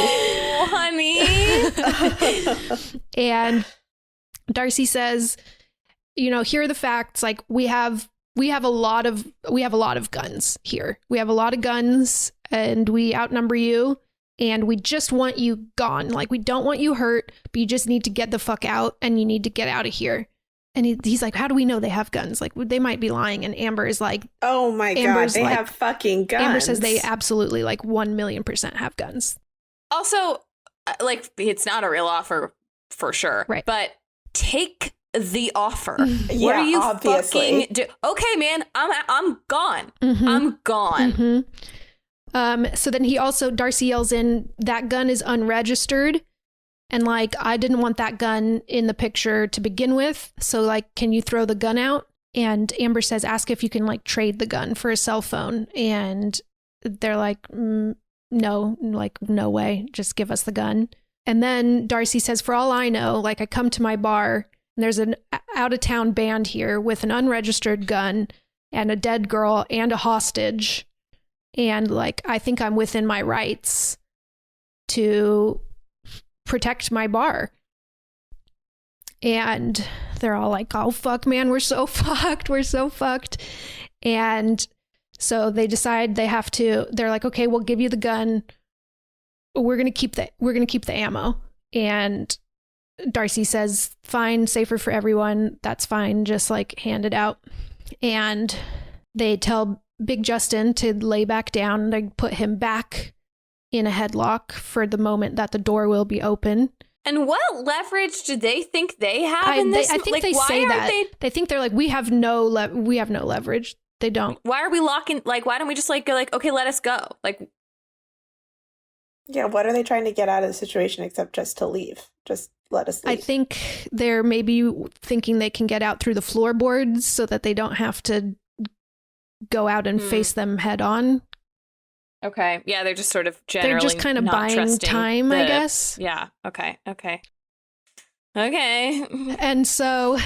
honey. And Darcy says, you know, here are the facts. Like, we have a lot of guns here. We have a lot of guns and we outnumber you. And we just want you gone. Like, we don't want you hurt, but you just need to get the fuck out and you need to get out of here. And he's like, how do we know they have guns? Like, they might be lying. And Amber is like, oh my God, they have fucking guns. Amber says they absolutely like 1,000,000% have guns. Also, like, it's not a real offer for sure. Right. But take the offer. Yeah, what are you obviously. fucking do? Okay, man, I'm gone. Mm-hmm. I'm gone. Mm-hmm. So then Darcy yells in, that gun is unregistered. And like, I didn't want that gun in the picture to begin with. So like, can you throw the gun out? And Amber says, ask if you can like trade the gun for a cell phone. And they're like, no, like, no way. Just give us the gun. And then Darcy says, for all I know, like, I come to my bar and there's an out of town band here with an unregistered gun and a dead girl and a hostage. And like, I think I'm within my rights to protect my bar. And they're all like, oh fuck, man, we're so fucked. And so they decide they're like, okay, we'll give you the gun. We're gonna keep the ammo. And Darcy says, fine, safer for everyone, that's fine, just like hand it out. And they tell Big Justin to lay back down. They put him back in a headlock for the moment that the door will be open. And what leverage do they think they have in this? I think like, they say that. They think they're like, we have no leverage. They don't. Why are we locking? Like, why don't we just like go like, okay, let us go? Like, yeah, what are they trying to get out of the situation except just to leave? Just let us leave. I think they're maybe thinking they can get out through the floorboards so that they don't have to go out and face them head on. Okay. Yeah, they're just sort of generally they're just kind of buying time, I guess. Yeah. Okay. And so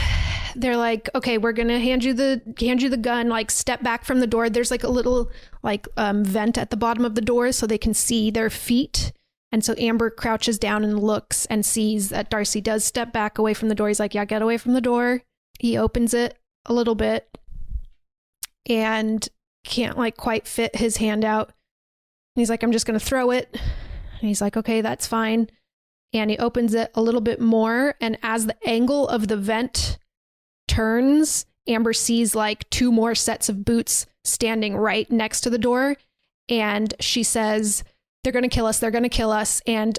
they're like, okay, we're gonna hand you the gun. Like, step back from the door. There's like a little like vent at the bottom of the door so they can see their feet. And so Amber crouches down and looks and sees that Darcy does step back away from the door. He's like, yeah, get away from the door. He opens it a little bit and can't like quite fit his hand out. he's like, I'm just going to throw it. And he's like, okay, that's fine. And he opens it a little bit more. And as the angle of the vent turns, Amber sees like 2 more sets of boots standing right next to the door. And she says, they're going to kill us. They're going to kill us. And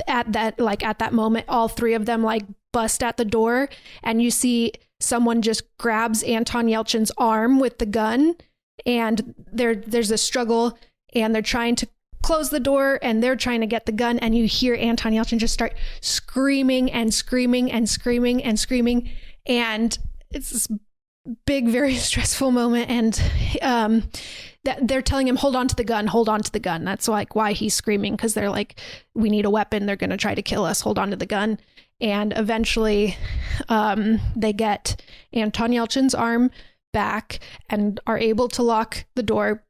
at that moment, all 3 of them like bust at the door. And you see someone just grabs Anton Yelchin's arm with the gun. And there's a struggle, and they're trying to close the door, and they're trying to get the gun. And you hear Anton Yelchin just start screaming and screaming and screaming and screaming. And it's this big, very stressful moment. And that they're telling him, hold on to the gun, hold on to the gun. That's like why he's screaming, because they're like, we need a weapon. They're going to try to kill us. Hold on to the gun. And eventually they get Anton Yelchin's arm back and are able to lock the door.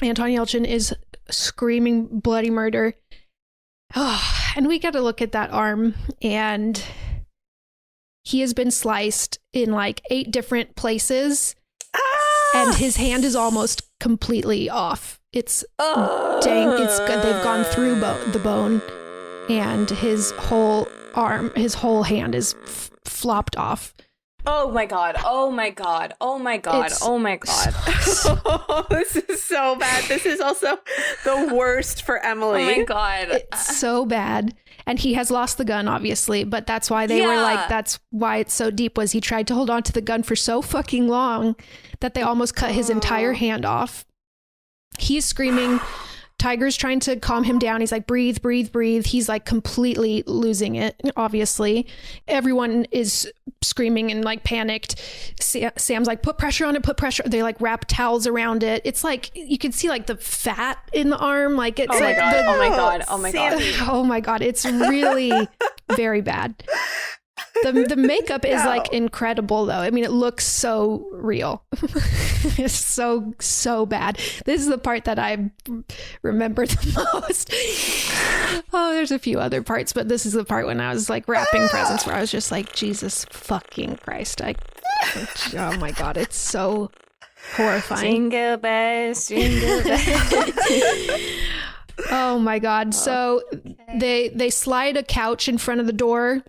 Anton Yelchin is screaming bloody murder. Oh, and we get to look at that arm, and he has been sliced in like 8 different places. And his hand is almost completely off. It's dang. They've gone through the bone, and his whole hand is flopped off. Oh my god. Oh my god. Oh my god. Oh my god. Oh, this is so bad. This is also the worst for Emily. Oh my god. It's so bad. And he has lost the gun, obviously, but that's why they were like, that's why it's so deep, was he tried to hold on to the gun for so fucking long that they almost cut his entire hand off. He's screaming. Tiger's trying to calm him down. He's like, breathe, breathe, breathe. He's like completely losing it, obviously. Everyone is screaming and like panicked. Sam's like, put pressure on it, put pressure. They like wrap towels around it. It's like, you can see like the fat in the arm. Like it's oh my like, god. Oh my god. Oh my god. Oh my god. It's really very bad. The makeup is like incredible though. I mean, it looks so real. It's so bad. This is the part that I remember the most. Oh, there's a few other parts, but this is the part when I was like wrapping presents where I was just like, Jesus fucking Christ. Oh my God. It's so horrifying. Jingle bells, jingle bells. Oh my God. So they slide a couch in front of the door.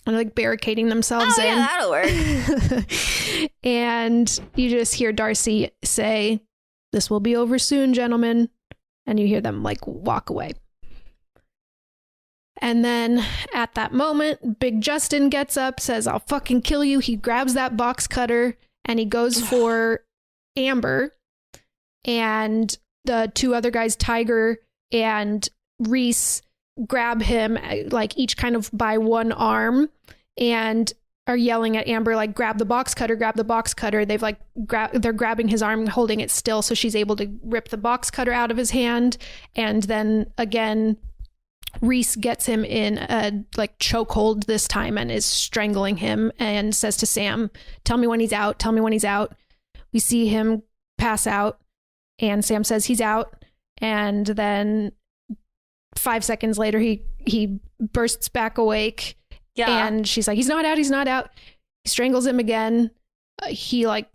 And like barricading themselves in. Yeah, that'll work. And you just hear Darcy say, "This will be over soon, gentlemen." And you hear them like walk away. And then at that moment, Big Justin gets up, says, "I'll fucking kill you." He grabs that box cutter and he goes for Amber. And the 2 other guys, Tiger and Reese, grab him like each kind of by one arm and are yelling at Amber like, grab the box cutter, grab the box cutter. They've like they're grabbing his arm, holding it still, so she's able to rip the box cutter out of his hand. And then again, Reese gets him in a like chokehold this time and is strangling him and says to Sam, "Tell me when he's out, tell me when he's out." We see him pass out and Sam says he's out, and then 5 seconds later, he bursts back awake. Yeah. And she's like, he's not out. He's not out. He strangles him again. He like,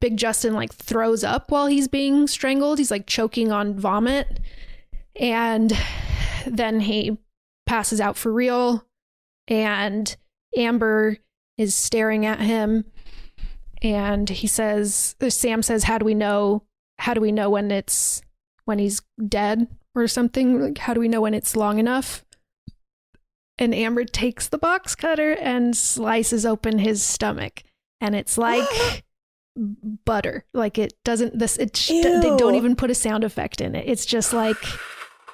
Big Justin like throws up while he's being strangled. He's like choking on vomit. And then he passes out for real. And Amber is staring at him. And Sam says, how do we know when he's dead? Or something, like, how do we know when it's long enough? And Amber takes the box cutter and slices open his stomach, and it's like butter. Like it doesn't. They don't even put a sound effect in it. It's just like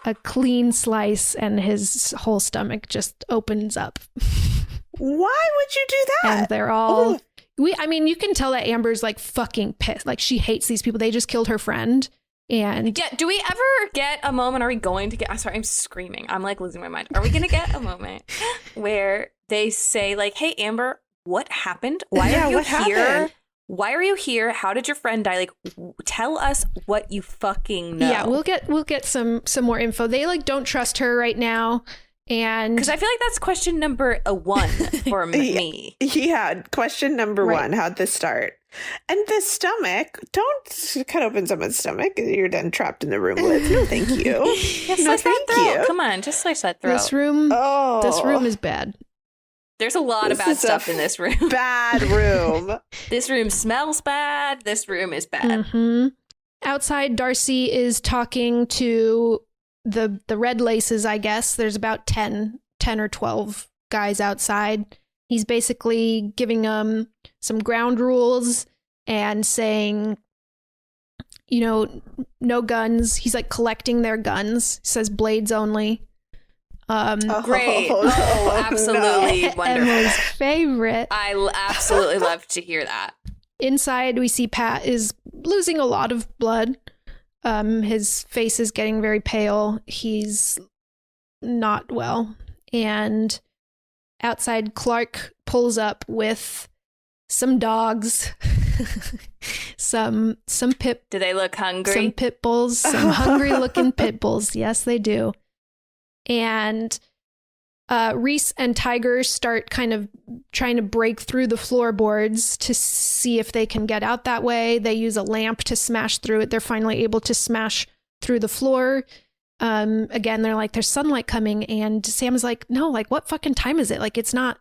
a clean slice, and his whole stomach just opens up. Why would you do that? And they're all. I mean, you can tell that Amber's like fucking pissed. Like she hates these people. They just killed her friend. And yeah, do we ever get a moment? Are we going to get? I'm sorry, I'm screaming. I'm like losing my mind. Are we going to get a moment where they say like, "Hey, Amber, what happened? Why are you here? Happened? Why are you here? How did your friend die? Like, tell us what you fucking know." Yeah, we'll get some more info. They like don't trust her right now, and because I feel like that's question number 1 for me. Yeah, question number 1. How'd this start? And the stomach, don't cut open someone's stomach. You're then trapped in the room with. No, thank you. Yeah, no, thank you. Come on, just slice that throat. This room is bad. There's a lot of bad stuff in this room. Bad room. This room smells bad. This room is bad. Mm-hmm. Outside, Darcy is talking to the red laces, I guess. There's about 10 or 12 guys outside. He's basically giving them some ground rules and saying, no guns. He's like collecting their guns. He says blades only. Great. Oh, absolutely wonderful. Emma's favorite. I absolutely love to hear that. Inside, we see Pat is losing a lot of blood. His face is getting very pale. He's not well. And outside, Clark pulls up with some dogs, some pit. Do they look hungry? Some pit bulls, some hungry-looking pit bulls. Yes, they do. And Reese and Tiger start kind of trying to break through the floorboards to see if they can get out that way. They use a lamp to smash through it. They're finally able to smash through the floor. Again, they're like, there's sunlight coming. And Sam is like, no, like, what fucking time is it? Like, it's not.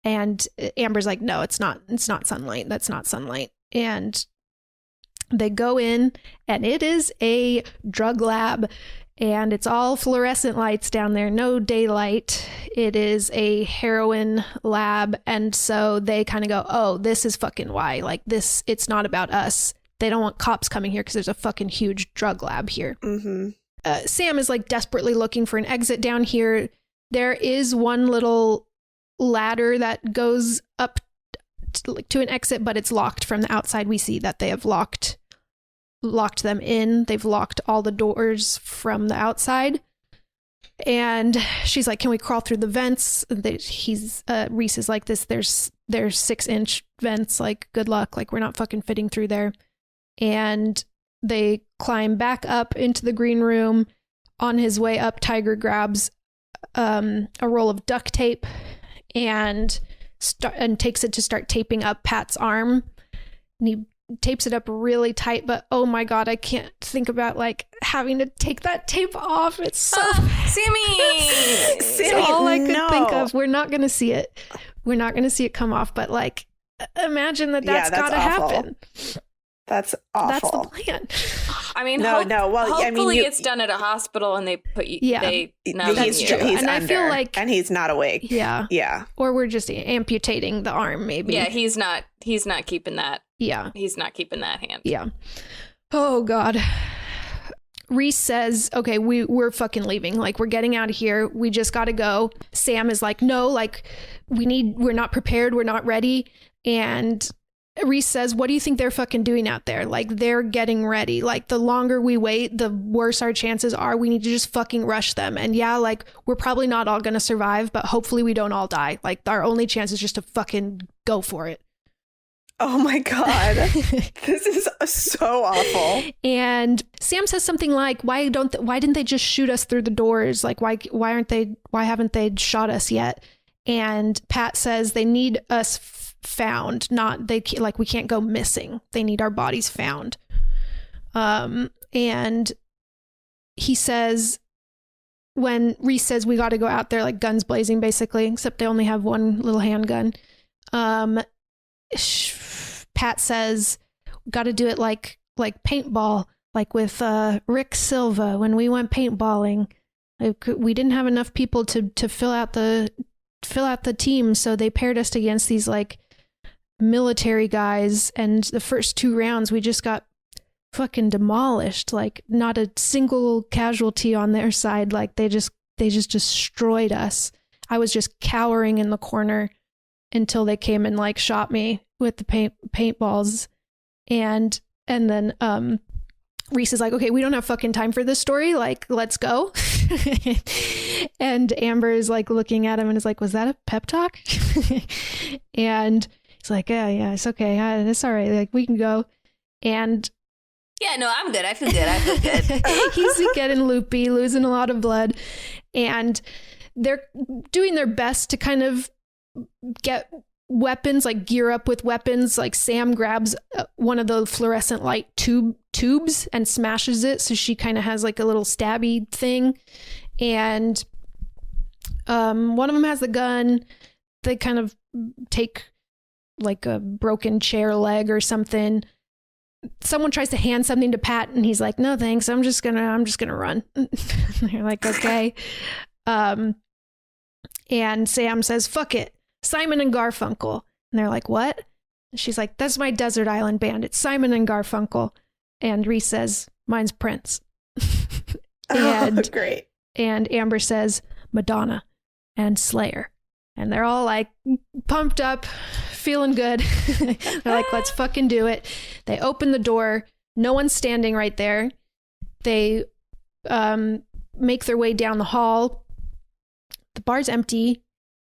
And Amber's like, no, it's not. It's not sunlight. That's not sunlight. And they go in, and it is a drug lab. And it's all fluorescent lights down there, no daylight. It is a heroin lab. And so they kind of go, oh, this is fucking why. Like this, it's not about us. They don't want cops coming here because there's a fucking huge drug lab here. Mm-hmm. Sam is like desperately looking for an exit down here. There is one little ladder that goes up to an exit, but it's locked from the outside. We see that they have locked them in. They've locked all the doors from the outside. And she's like, can we crawl through the vents? Reese is like, there's 6-inch vents, like good luck, like we're not fucking fitting through there. And they climb back up into the green room. On his way up, Tiger grabs a roll of duct tape and takes it to start taping up Pat's arm. And he tapes it up really tight, but oh my god, I can't think about like having to take that tape off. It's so Sammy. It's all I could think of. We're not gonna see it. We're not gonna see it come off, but like imagine that's gotta awful. happen. That's awful. That's the plan. I mean, Well, hopefully it's done at a hospital and they put you. Yeah, that's true. He's and under, I feel like, and he's not awake. Yeah. Or we're just amputating the arm, maybe. Yeah, he's not keeping that. Yeah, he's not keeping that hand. Yeah. Oh god. Reese says, okay, we're fucking leaving. Like, we're getting out of here. We just got to go. Sam is like, no, like, we're not prepared. We're not ready. And Reese says, what do you think they're fucking doing out there? Like, they're getting ready. Like, the longer we wait, the worse our chances are. We need to just fucking rush them. And yeah, like, we're probably not all going to survive, but hopefully we don't all die. Like, our only chance is just to fucking go for it. Oh my god. This is so awful. And Sam says something like, why didn't they just shoot us through the doors? Like, why haven't they shot us yet? And Pat says they need us found, we can't go missing. They need our bodies found. And he says, when Reese says we got to go out there, like guns blazing basically, except they only have one little handgun. Pat says, got to do it like paintball, like with Rick Silva when we went paintballing. We didn't have enough people to fill out the team, so they paired us against these like military guys, and the first 2 rounds we just got fucking demolished. Like, not a single casualty on their side. Like, they just destroyed us. I was just cowering in the corner until they came and like shot me with the paintballs. And then Reese is like, okay, we don't have fucking time for this story. Like, let's go. And Amber is like looking at him and is like, was that a pep talk? And he's like, yeah, it's okay. It's all right. Like, we can go. And yeah, no, I'm good. I feel good. He's getting loopy, losing a lot of blood. And they're doing their best to kind of get weapons, like gear up with weapons. Like Sam grabs one of the fluorescent light tubes and smashes it. So she kind of has like a little stabby thing. And one of them has the gun. They kind of take like a broken chair leg or something. Someone tries to hand something to Pat and he's like, no, thanks. I'm just gonna run. They're like, okay. And Sam says, fuck it. Simon and Garfunkel. And they're like, what? And she's like, that's my desert island band. It's Simon and Garfunkel. And Reese says, mine's Prince. And great. And Amber says, Madonna and Slayer. And they're all like pumped up, feeling good. They're like, let's fucking do it. They open the door. No one's standing right there. They make their way down the hall. The bar's empty.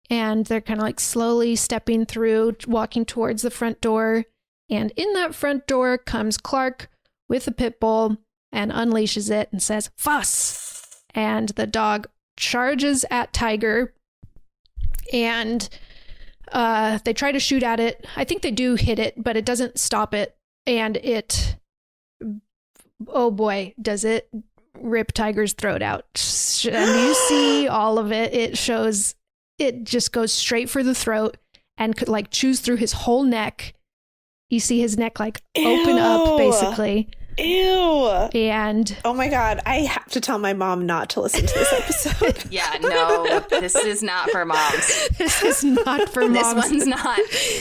And they're kind of like slowly stepping through, walking towards the front door. And in that front door comes Clark with a pit bull and unleashes it and says, fuss. And the dog charges at Tiger. And they try to shoot at it. I think they do hit it, but it doesn't stop it. And it, oh boy, does it rip Tiger's throat out. And you see all of it. It shows, it just goes straight for the throat and could like chews through his whole neck. You see his neck like open up basically. Ew. And oh my God, I have to tell my mom not to listen to this episode. Yeah, no, this is not for moms. This is not for moms.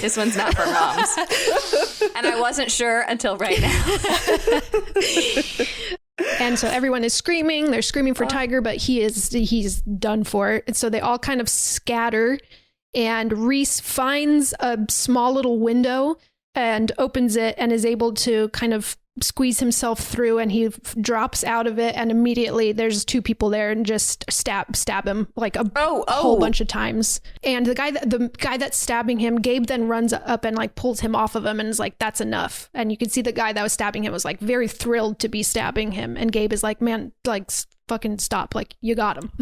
This one's not for moms. And I wasn't sure until right now. And so everyone is screaming. They're screaming for Tiger, but he's done for. And so they all kind of scatter. And Reese finds a small little window and opens it and is able to kind of squeeze himself through, and he drops out of it, and immediately there's two people there and just stab him like a whole bunch of times. And the guy that's stabbing him, Gabe then runs up and like pulls him off of him and is like, that's enough. And you can see the guy that was stabbing him was like very thrilled to be stabbing him, and Gabe is like, man, like fucking stop, like you got him.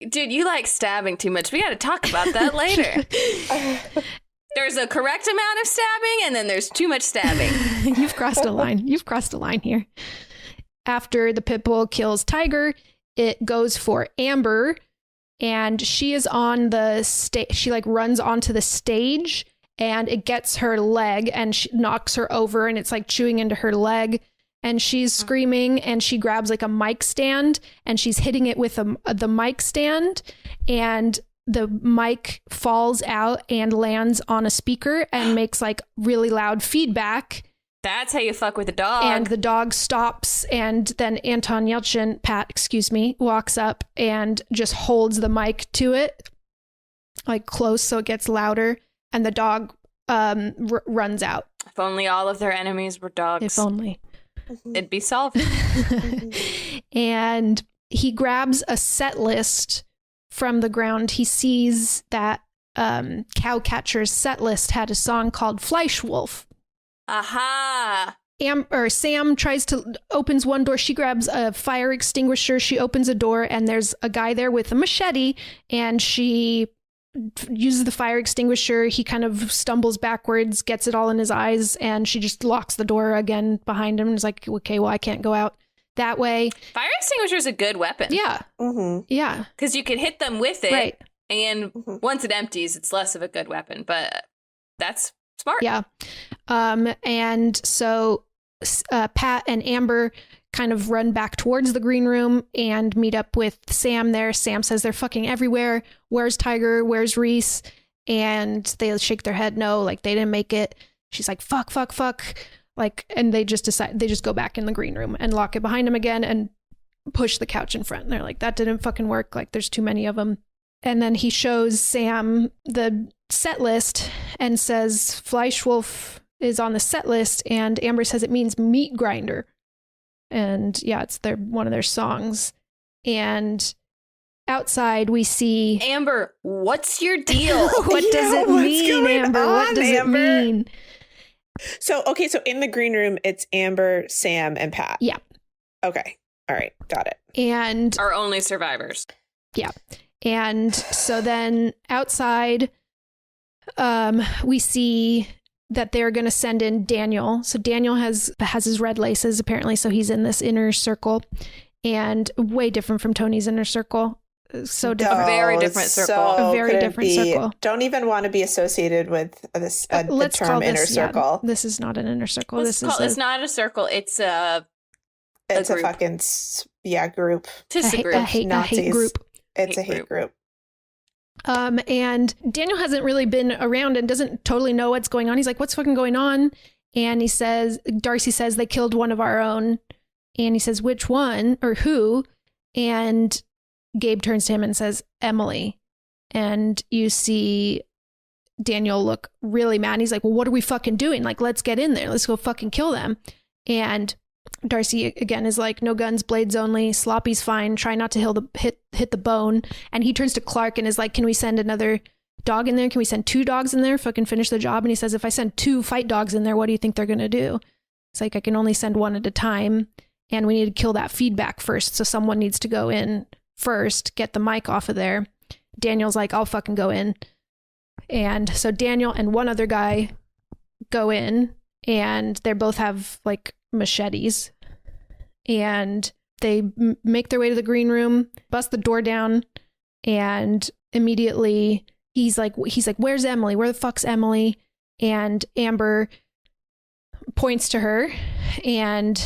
Dude, you like stabbing too much. We got to talk about that later. There's a correct amount of stabbing, and then there's too much stabbing. You've crossed a line. You've crossed a line here. After the pit bull kills Tiger, it goes for Amber, and she is on the stage. She like runs onto the stage, and it gets her leg, and she knocks her over, and it's like chewing into her leg. And she's screaming, and she grabs like a mic stand, and she's hitting it with the mic stand, and the mic falls out and lands on a speaker and makes like really loud feedback. That's how you fuck with a dog. And the dog stops, and then Pat, walks up and just holds the mic to it, like close so it gets louder, and the dog runs out. If only all of their enemies were dogs. If only. It'd be solved. And he grabs a set list from the ground. He sees that Cowcatcher's set list had a song called Fleischwolf. Aha! Sam opens one door. She grabs a fire extinguisher. She opens a door, and there's a guy there with a machete, and she uses the fire extinguisher. He kind of stumbles backwards, gets it all in his eyes, and she just locks the door again behind him and is like, okay, well, I can't go out that way. Fire extinguisher is a good weapon. Yeah. Mm-hmm. Yeah. Because you can hit them with it. Right. And once it empties, it's less of a good weapon. But that's smart. Yeah. And so Pat and Amber kind of run back towards the green room and meet up with Sam there. Sam says they're fucking everywhere. Where's Tiger? Where's Reese? And they shake their head no, like they didn't make it. She's like, fuck. Like, and they just go back in the green room and lock it behind them again and push the couch in front. And they're like, that didn't fucking work. Like, there's too many of them. And then he shows Sam the set list and says Fleischwolf is on the set list. And Amber says it means meat grinder. And yeah, it's one of their songs. And outside we see Amber, what's your deal? What does it mean, Amber? What does it mean? So in the green room, it's Amber, Sam, and Pat. Yeah. Okay. All right. Got it. And our only survivors. Yeah. And so then outside, we see that they're going to send in Daniel. So Daniel has his red laces apparently, so he's in this inner circle, and way different from Tony's inner circle. So different. A very different circle. A very different circle. Don't even want to be associated with this the term inner circle. Yeah, this is not an inner circle. It's not a circle. It's a group. Fucking group. Just a group. A hate group. It's a hate group. And Daniel hasn't really been around and doesn't totally know what's going on. He's like, what's fucking going on? And Darcy says they killed one of our own. And he says, which one or who? And Gabe turns to him and says, Emily. And you see Daniel look really mad. He's like, well, what are we fucking doing? Like, let's get in there. Let's go fucking kill them. And Darcy again is like, no guns, blades only. Sloppy's fine. Try not to hit the bone. And he turns to Clark and is like, can we send another dog in there? Can we send 2 dogs in there? Fucking finish the job. And he says, if I send 2 fight dogs in there, what do you think they're going to do? It's like, I can only send 1 at a time. And we need to kill that feedback first. So someone needs to go in first, get the mic off of there. Daniel's like, I'll fucking go in. And so Daniel and one other guy go in, and they both have like machetes, and they make their way to the green room, bust the door down, and immediately he's like, where's Emily? Where the fuck's Emily? And Amber points to her, and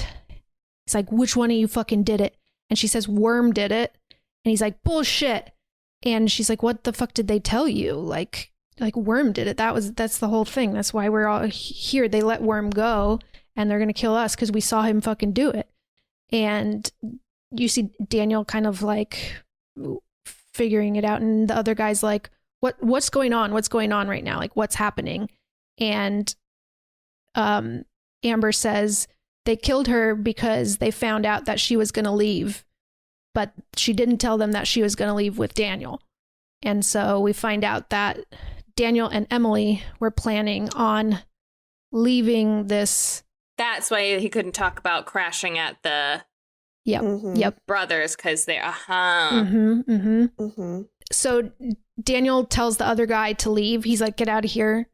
he's like, which one of you fucking did it? And she says, Worm did it. And he's like, bullshit. And she's like, what the fuck did they tell you? Like Worm did it. That's the whole thing. That's why we're all here. They let Worm go, and they're going to kill us because we saw him fucking do it. And you see Daniel kind of like figuring it out. And the other guy's like, what's going on? What's going on right now? Like, what's happening? And Amber says they killed her because they found out that she was going to leave, but she didn't tell them that she was going to leave with Daniel. And so we find out that Daniel and Emily were planning on leaving this. That's why he couldn't talk about crashing at the brothers, because they're So Daniel tells the other guy to leave. He's like, get out of here.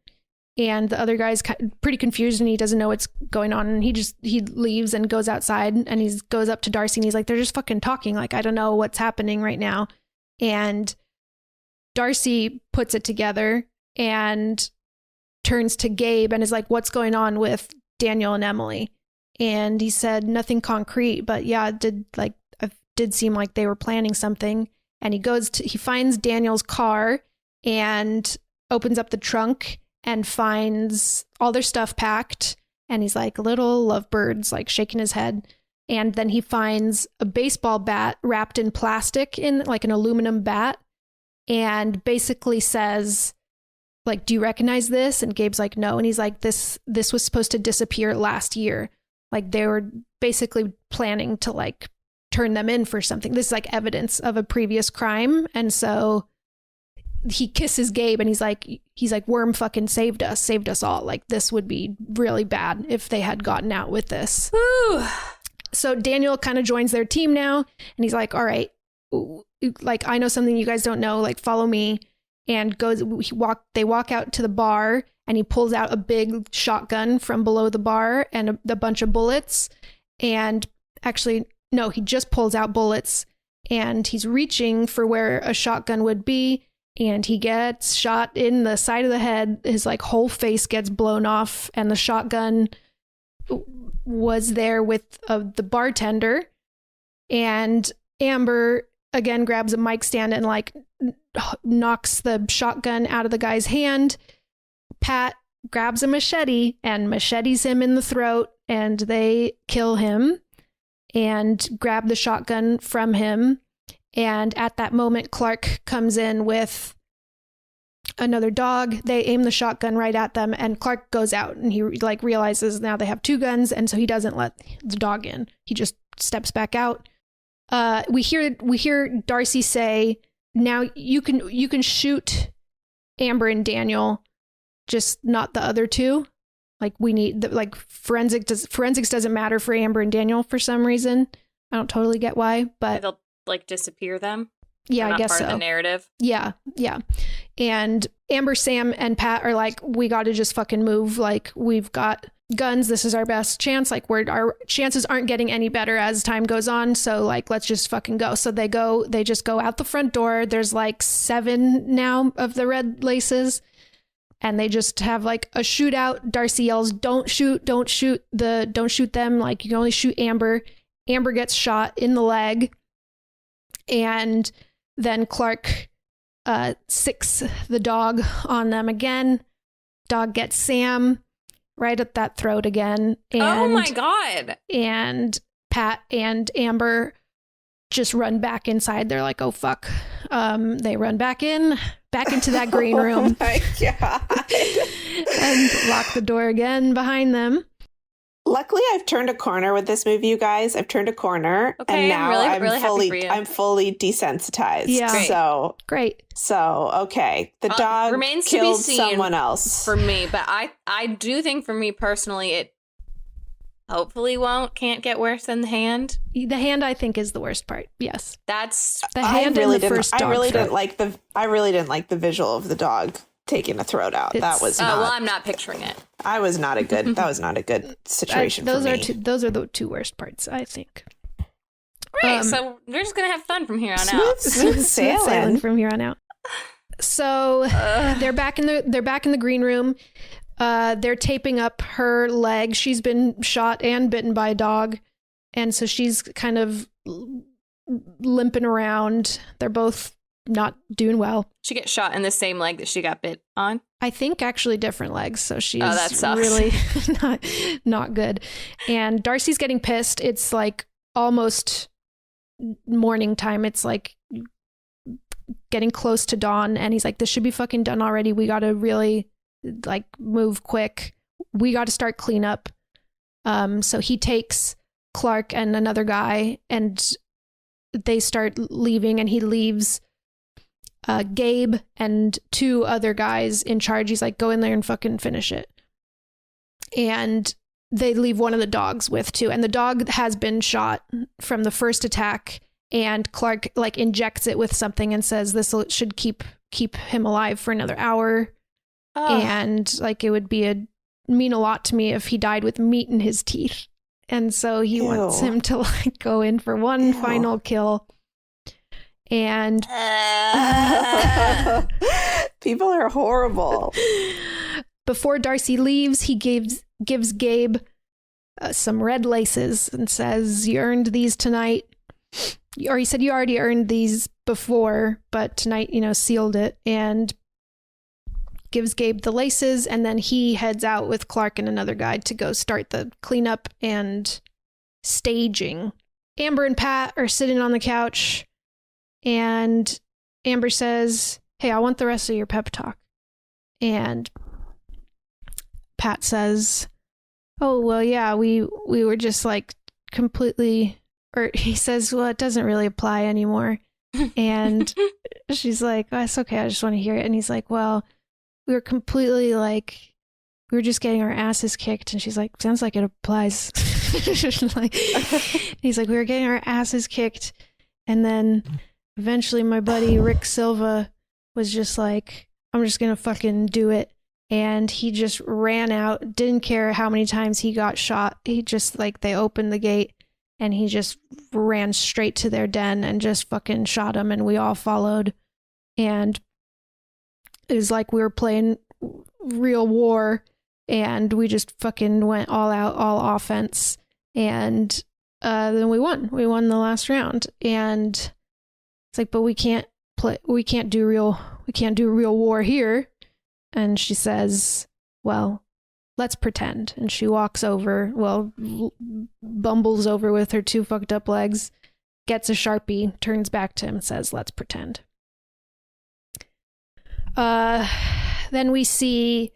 And the other guy's pretty confused, and he doesn't know what's going on. And he leaves and goes outside, and he goes up to Darcy, and he's like, they're just fucking talking. Like, I don't know what's happening right now. And Darcy puts it together and turns to Gabe and is like, what's going on with Daniel and Emily? And he said, nothing concrete, but yeah, it did seem like they were planning something. And he finds Daniel's car and opens up the trunk and finds all their stuff packed. And he's like, little lovebirds, like shaking his head. And then he finds a baseball bat wrapped in plastic, in like an aluminum bat, and basically says, like, do you recognize this? And Gabe's like, no. And he's like, this was supposed to disappear last year. Like, they were basically planning to like turn them in for something. This is like evidence of a previous crime. And so he kisses Gabe, and he's like, Worm fucking saved us all. Like, this would be really bad if they had gotten out with this. Woo. So Daniel kind of joins their team now, and he's like, all right, like, I know something you guys don't know, like, follow me. And they walk out to the bar, and he pulls out a big shotgun from below the bar and a bunch of bullets. And actually, no, he just pulls out bullets, and he's reaching for where a shotgun would be. And he gets shot in the side of the head. His like whole face gets blown off, and the shotgun was there with the bartender. And Amber again grabs a mic stand and like knocks the shotgun out of the guy's hand. Pat grabs a machete and machetes him in the throat, and they kill him and grab the shotgun from him. And at that moment, Clark comes in with another dog. They aim the shotgun right at them, and Clark goes out, and he like realizes now they have 2 guns, and so he doesn't let the dog in. He just steps back out. We hear Darcy say, "Now you can shoot Amber and Daniel, just not the other 2. Like, we need like forensics doesn't matter for Amber and Daniel for some reason. I don't totally get why, but they'll like disappear them. Yeah, They're I guess part so. Of the narrative. Yeah. And Amber, Sam, and Pat are like, we got to just fucking move. Like, we've got guns. This is our best chance. Like, our chances aren't getting any better as time goes on. So, like, let's just fucking go. So they just go out the front door. There's like 7 now of the red laces. And they just have like a shootout. Darcy yells, don't shoot them. Like, you can only shoot Amber. Amber gets shot in the leg. And then Clark sicks the dog on them again. Dog gets Sam right at that throat again. And, oh my God. And Pat and Amber just run back inside. They're like, oh fuck. They run back into that green room. Oh my God. And lock the door again behind them. Luckily, I've turned a corner with this movie, you guys. I've turned a corner, okay, and now I'm fully desensitized. Yeah, so great. So okay, the dog remains killed to be seen someone else for me, but I do think for me personally, it hopefully can't get worse than the hand. The hand, I think, is the worst part. Yes, that's the hand. I really didn't like the visual of the dog taking the throat out. That was not. Well, I'm not picturing it. That was not a good situation for me. Those are the 2 worst parts, I think. Right, so we're just gonna have fun from here on out. Smooth sailing from here on out. So they're back in the green room. They're taping up her leg. She's been shot and bitten by a dog, and so she's kind of limping around. They're both not doing well. She gets shot in the same leg that she got bit on. I think actually different legs, so she's that sucks. really not good. And Darcy's getting pissed. It's like almost morning time. It's like getting close to dawn, and he's like, this should be fucking done already. We got to really like move quick. We got to start cleanup. So he takes Clark and another guy, and they start leaving, and he leaves Gabe and 2 other guys in charge. He's like, go in there and fucking finish it. And they leave one of the dogs with 2, and the dog has been shot from the first attack, and Clark like injects it with something and says this should keep him alive for another hour. And like, it would mean a lot to me if he died with meat in his teeth. And so he wants him to like go in for one final kill. And people are horrible. Before Darcy leaves, he gives Gabe some red laces and says, you earned these tonight. Or he said, you already earned these before, but tonight, sealed it. And gives Gabe the laces, and then he heads out with Clark and another guy to go start the cleanup and staging. Amber and Pat are sitting on the couch, and Amber says, hey, I want the rest of your pep talk. And Pat says, oh, well, yeah, we were just like completely, or he says, well, it doesn't really apply anymore. And she's like, oh, it's okay, I just want to hear it. And he's like, well, we were completely like, we were just getting our asses kicked. And she's like, sounds like it applies. Like, he's like, we were getting our asses kicked. And then eventually my buddy Rick Silva was just like, I'm just going to fucking do it. And he just ran out, didn't care how many times he got shot. He just like, they opened the gate and he just ran straight to their den and just fucking shot him. And we all followed. And it was like we were playing real war, and we just fucking went all out, all offense. And then we won the last round. And it's like, but we can't do real war here. And she says, well, let's pretend. And she walks over, bumbles over with her 2 fucked up legs, gets a Sharpie, turns back to him and says, let's pretend. Then we see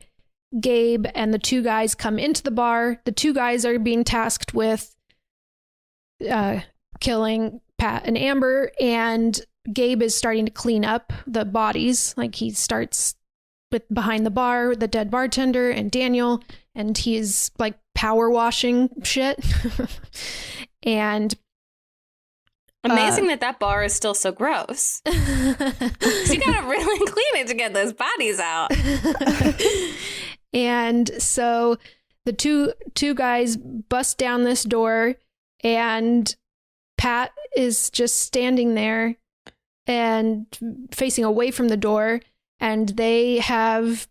Gabe and the 2 guys come into the bar. The 2 guys are being tasked with killing Pat and Amber, and Gabe is starting to clean up the bodies. Like, he starts with behind the bar, the dead bartender and Daniel, and he's like power washing shit. And Amazing that bar is still so gross. You gotta really clean it to get those bodies out. And so the two guys bust down this door, and Pat is just standing there and facing away from the door, and they have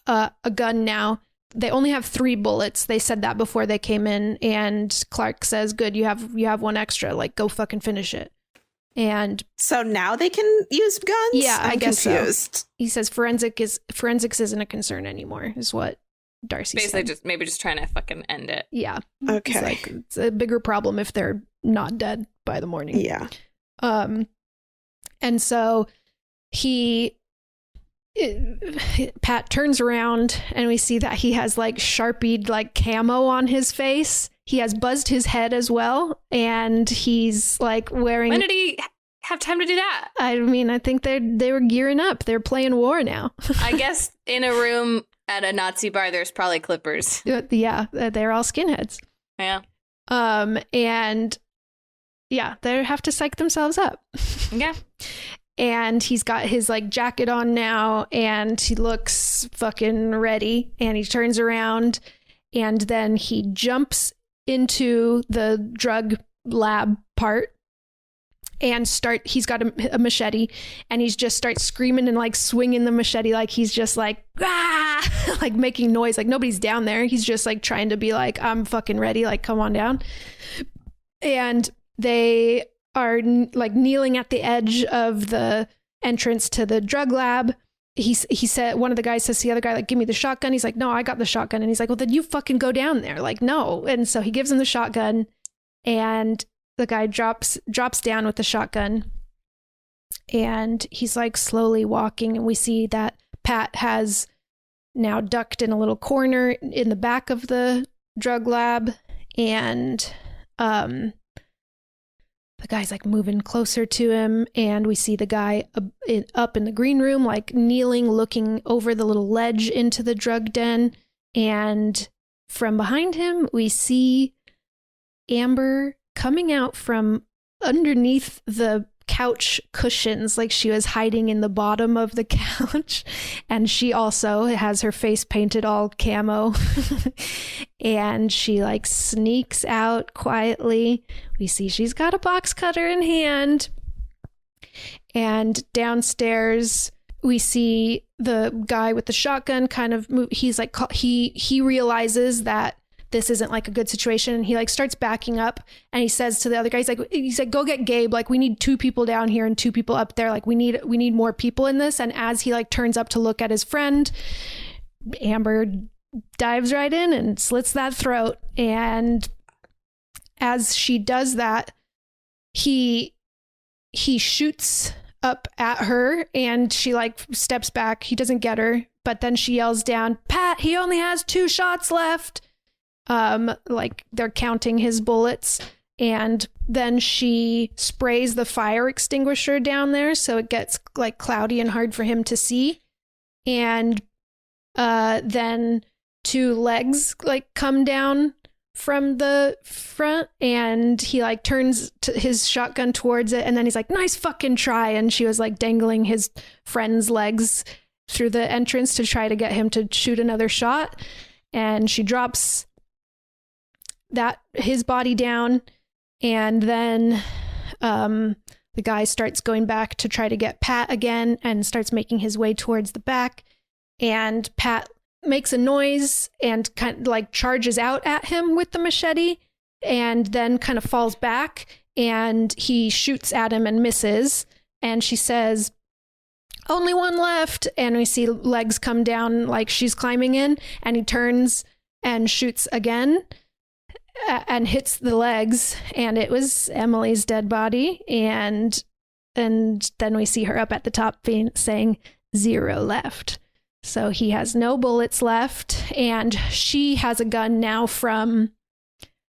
a gun now. They only have 3 bullets. They said that before they came in, and Clark says, good, you have 1 extra, like, go fucking finish it. And so now they can use guns? Yeah, I guess confused. So. He says forensics isn't a concern anymore, is what Darcy basically said. maybe just trying to fucking end it. Yeah. Okay. It's like, it's a bigger problem if they're not dead by the morning. Yeah. And so Pat turns around, and we see that he has like Sharpied like camo on his face. He has buzzed his head as well, and he's like wearing. When did he have time to do that? I mean, I think they were gearing up. They're playing war now. I guess in a room at a Nazi bar, there's probably clippers. Yeah, they're all skinheads. Yeah. And yeah, they have to psych themselves up. Yeah. And he's got his like jacket on now, and he looks fucking ready, and he turns around, and then he jumps into the drug lab part and he's got a machete, and he's just starts screaming and like swinging the machete, like he's just like, ah! Like making noise, like nobody's down there. He's just like trying to be like, I'm fucking ready, like come on down. And they are like kneeling at the edge of the entrance to the drug lab. He said, one of the guys says to the other guy, like, give me the shotgun. He's like, no, I got the shotgun. And he's like, well, then you fucking go down there. Like, no. And so he gives him the shotgun, and the guy drops down with the shotgun, and he's like slowly walking. And we see that Pat has now ducked in a little corner in the back of the drug lab, and the guy's like moving closer to him, and we see the guy up in the green room, like kneeling, looking over the little ledge into the drug den. And from behind him, we see Amber coming out from underneath the couch cushions, like she was hiding in the bottom of the couch. And she also has her face painted all camo. And she like sneaks out quietly. We see she's got a box cutter in hand. And downstairs we see the guy with the shotgun kind of move. He's like, he realizes that this isn't like a good situation, and he like starts backing up, and he says to the other guy, he's like, go get Gabe. Like, we need 2 people down here and 2 people up there. Like, we need more people in this. And as he like turns up to look at his friend, Amber dives right in and slits that throat. And as she does that, he shoots up at her, and she like steps back. He doesn't get her, but then she yells down, Pat, he only has 2 shots left. Like they're counting his bullets, and then she sprays the fire extinguisher down there so it gets like cloudy and hard for him to see. And then 2 legs like come down from the front, and he like turns his shotgun towards it, and then he's like, nice fucking try. And she was like dangling his friend's legs through the entrance to try to get him to shoot another shot, and she drops his body down. And then the guy starts going back to try to get Pat again, and starts making his way towards the back, and Pat makes a noise and kind of like charges out at him with the machete, and then kind of falls back, and he shoots at him and misses. And she says, only 1 left. And we see legs come down like she's climbing in, and he turns and shoots again and hits the legs, and it was Emily's dead body. And then we see her up at the top saying 0 left. So he has no bullets left, and she has a gun now from,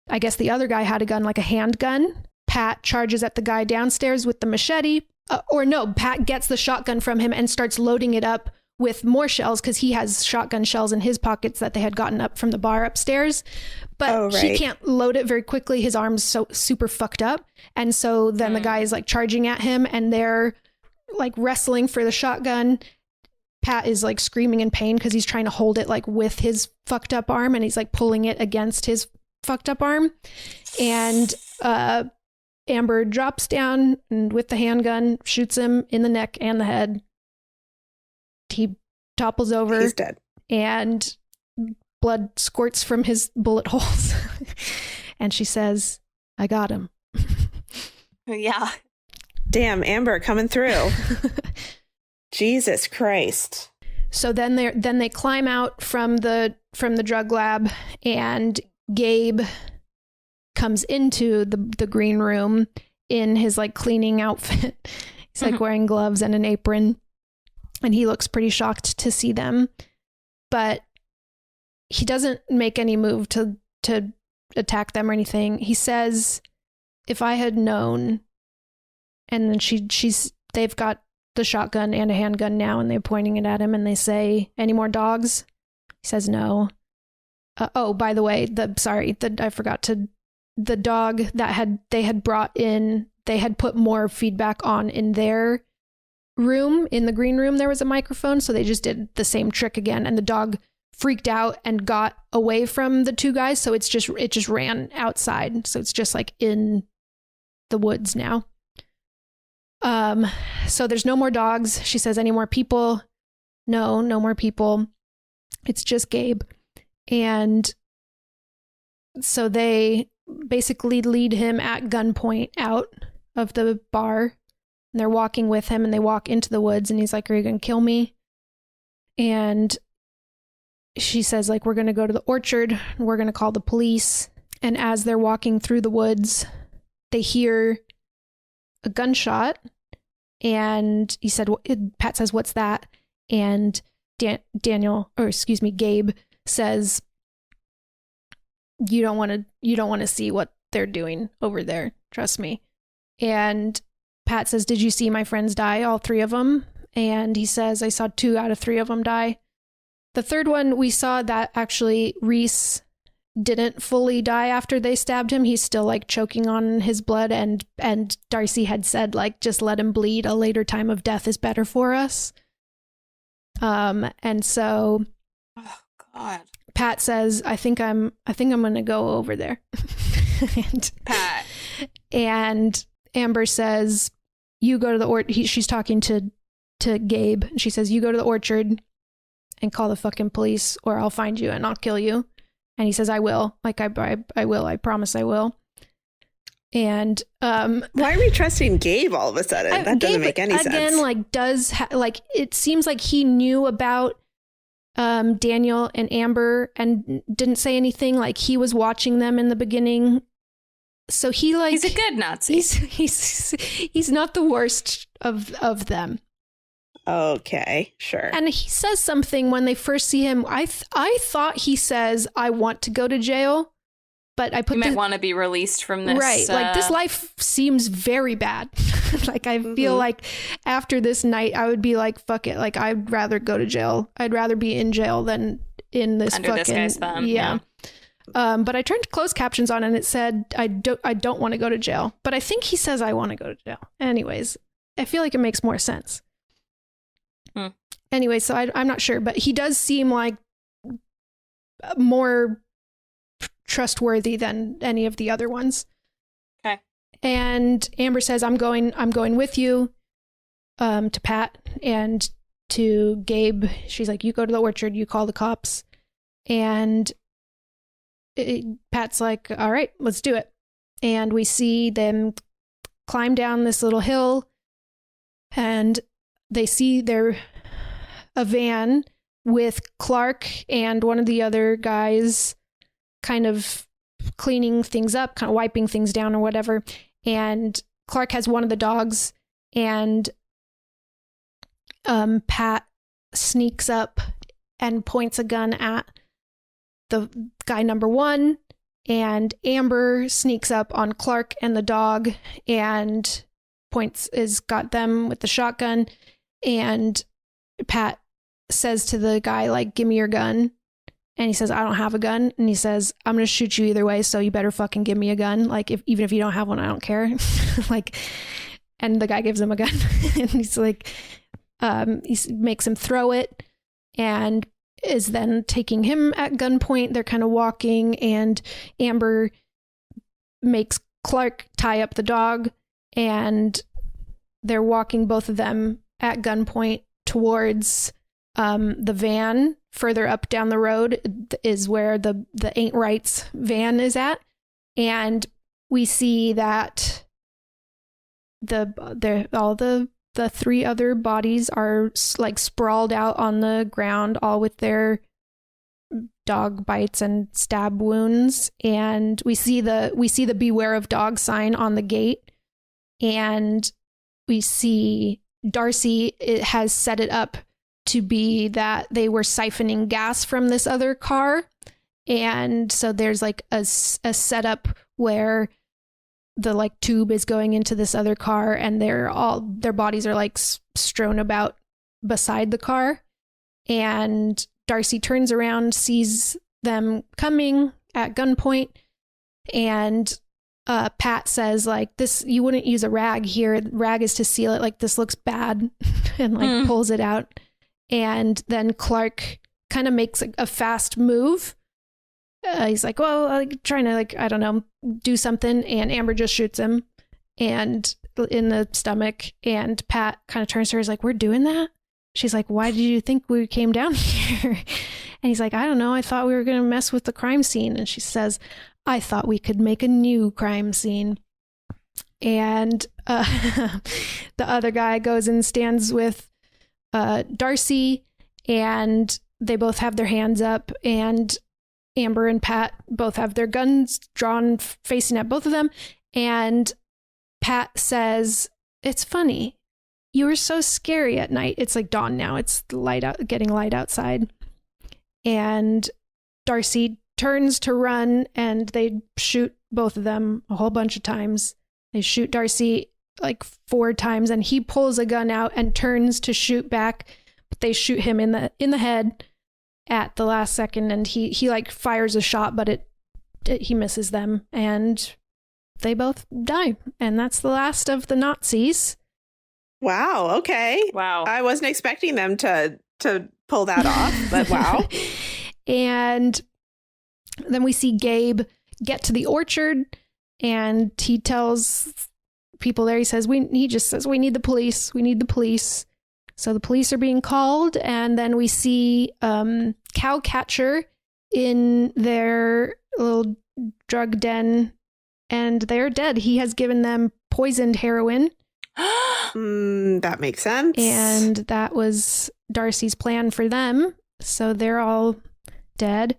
I guess the other guy had a gun, like a handgun. Pat charges at the guy downstairs with the machete. Pat gets the shotgun from him and starts loading it up with more shells because he has shotgun shells in his pockets that they had gotten up from the bar upstairs. But he can't load it very quickly. His arm's so super fucked up. And so then the guy is like charging at him and they're like wrestling for the shotgun. Pat is like screaming in pain because he's trying to hold it like with his fucked up arm and he's like pulling it against his fucked up arm. And Amber drops down and with the handgun shoots him in the neck and the head. He topples over. He's dead. And blood squirts from his bullet holes. And she says, I got him. Yeah. Damn, Amber coming through. Jesus Christ. So then they climb out from the drug lab and Gabe comes into the green room in his like cleaning outfit. He's like wearing gloves and an apron and he looks pretty shocked to see them, but he doesn't make any move to attack them or anything. He says, if I had known, and then they've got the shotgun and a handgun now and they're pointing it at him and they say, any more dogs? He says no. Oh, by the way, I forgot to, the dog that they had brought in, they had put more feedback on in their room. In the green room, there was a microphone. So they just did the same trick again. And the dog freaked out and got away from the two guys. So it just ran outside. So it's just like in the woods now. So there's no more dogs. She says, any more people? No more people. It's just Gabe. And so they basically lead him at gunpoint out of the bar. And they're walking with him and they walk into the woods and he's like, are you going to kill me? And she says, like, we're going to go to the orchard and we're going to call the police. And as they're walking through the woods, they hear a gunshot. And he said, Pat says, what's that? And Gabe says, you don't want to see what they're doing over there. Trust me. And Pat says, did you see my friends die? All three of them? And he says, I saw 2 out of 3 of them die. The third one, we saw that actually Reese didn't fully die after they stabbed him. He's still like choking on his blood and Darcy had said like, just let him bleed. A later time of death is better for us. And so God. Pat says, I think I'm going to go over there. And Amber says, you go to the orchard. She's talking to Gabe. And she says, you go to the orchard and call the fucking police or I'll find you and I'll kill you. And he says, I will. Like, I will. I promise I will. And why are we trusting Gabe all of a sudden? That doesn't make any sense. Again, like, it seems like he knew about Daniel and Amber and didn't say anything. Like, he was watching them in the beginning. So he's a good Nazi. He's not the worst of them. Okay, sure. And he says something when they first see him. I thought he says, I want to go to jail, but I put you might want to be released from this. Right. Like, this life seems very bad. Like, I feel like after this night, I would be like, fuck it. Like, I'd rather go to jail. I'd rather be in jail than in this under this guy's thumb. Yeah. But I turned closed captions on and it said, I don't want to go to jail. But I think he says, I want to go to jail. Anyways, I feel like it makes more sense. Anyway, so I'm not sure, but he does seem like more trustworthy than any of the other ones. Okay. And Amber says, I'm going with you to Pat and to Gabe. She's like, you go to the orchard, you call the cops. And Pat's like, all right, let's do it. And we see them climb down this little hill and they see a van with Clark and one of the other guys kind of cleaning things up, kind of wiping things down or whatever. And Clark has one of the dogs and Pat sneaks up and points a gun at the guy number 1. And Amber sneaks up on Clark and the dog and got them with the shotgun. And Pat says to the guy, like, give me your gun. And he says, I don't have a gun. And he says, I'm going to shoot you either way. So you better fucking give me a gun. Like, even if you don't have one, I don't care. Like, and the guy gives him a gun. And he's like, he makes him throw it and is then taking him at gunpoint. They're kind of walking, and Amber makes Clark tie up the dog, and they're walking, both of them at gunpoint, towards the van. Further up down the road is where the Ain't Rights van is at. And we see that all the three other bodies are like sprawled out on the ground, all with their dog bites and stab wounds. And we see the beware of dog sign on the gate. And we see Darcy has set it up to be that they were siphoning gas from this other car. And so there's like a setup where the like tube is going into this other car, and their bodies are like strewn about beside the car. And Darcy turns around, sees them coming at gunpoint, and Pat says, like, this, you wouldn't use a rag here. Rag is to seal it. Like, this looks bad. And like pulls it out. And then Clark kind of makes a fast move. He's like, well, like, trying to, like, I don't know, do something. And Amber just shoots him and in the stomach. And Pat kind of turns to her, is like, we're doing that? She's like, why did you think we came down here? And he's like, I don't know. I thought we were going to mess with the crime scene. And she says, I thought we could make a new crime scene. And the other guy goes and stands with Darcy, and they both have their hands up, and Amber and Pat both have their guns drawn facing at both of them. And Pat says, it's funny, you were so scary at night. It's like dawn now. It's getting light outside. And Darcy turns to run, and they shoot both of them a whole bunch of times. They shoot Darcy like 4 times, and he pulls a gun out and turns to shoot back, but they shoot him in the head at the last second, and he like fires a shot, but he misses them, and they both die. And that's the last of the Nazis. Wow. Okay. Wow. I wasn't expecting them to pull that off, but wow. And then we see Gabe get to the orchard, and he tells people there, he just says, we need the police. We need the police. So the police are being called. And then we see Cowcatcher in their little drug den, and they're dead. He has given them poisoned heroin. That makes sense. And that was Darcy's plan for them. So they're all dead.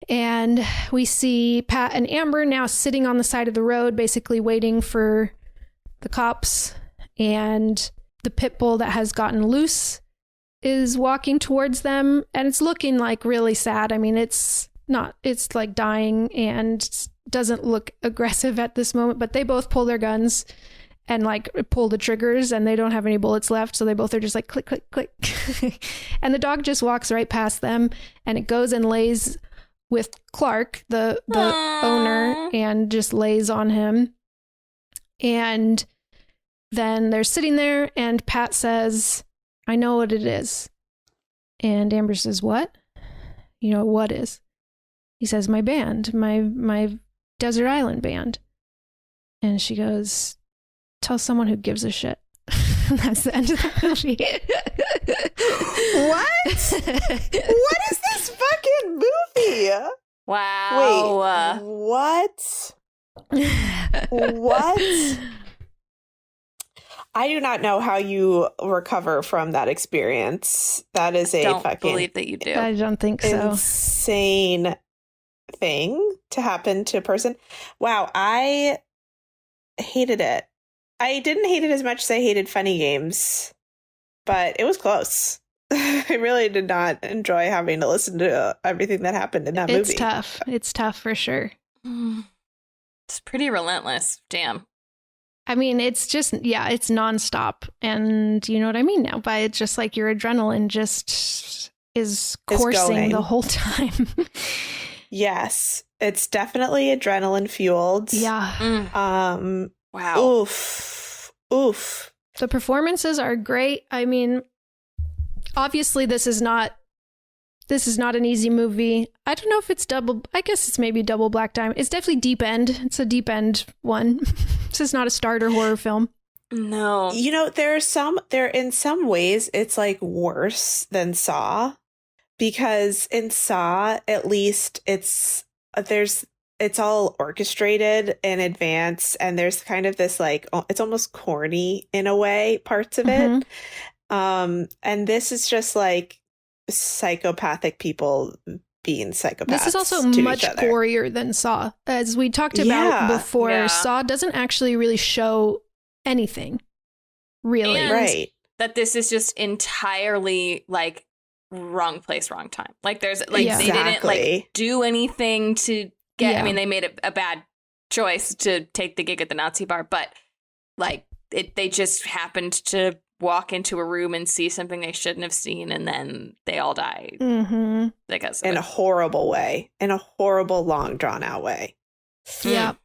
And we see Pat and Amber now sitting on the side of the road, basically waiting for the cops. And the pit bull that has gotten loose is walking towards them, and it's looking like really sad. I mean, it's like dying and doesn't look aggressive at this moment, but they both pull their guns and like pull the triggers, and they don't have any bullets left. So they both are just like click, click, click. And the dog just walks right past them, and it goes and lays with Clark, the owner, and just lays on him. And then they're sitting there, and Pat says, I know what it is. And Amber says, what? You know what is? He says, my band, my Desert Island band. And she goes, tell someone who gives a shit. That's the end of the movie. What? What is this fucking movie? Wow. Wait, what? What? I do not know how you recover from that experience. That is don't believe that you do. I don't think so. Insane thing to happen to a person. Wow, I hated it. I didn't hate it as much as I hated Funny Games, but it was close. I really did not enjoy having to listen to everything that happened in that movie. It's tough. It's tough for sure. It's pretty relentless. Damn. I mean, it's just, it's nonstop. And you know what I mean now? But it's just like your adrenaline just is coursing the whole time. Yes. It's definitely adrenaline fueled. Yeah. Wow. Oof. The performances are great. I mean, obviously this is not an easy movie. I don't know if it's I guess it's maybe double Black Diamond. It's definitely deep end. It's a deep end one. This is not a starter horror film. No. You know, in some ways it's like worse than Saw, because in Saw, at least it's all orchestrated in advance, and there's kind of this like, it's almost corny in a way, parts of it. And this is just like psychopathic people being psychopaths. This is also much gorier than Saw. As we talked about before, Saw doesn't actually really show anything. Really. And right. That this is just entirely like wrong place, wrong time. Like there's like they didn't like do anything to get, I mean, they made a bad choice to take the gig at the Nazi bar, but like they just happened to walk into a room and see something they shouldn't have seen, and then they all died. Because in a horrible way, in a horrible, long, drawn out way. Yep.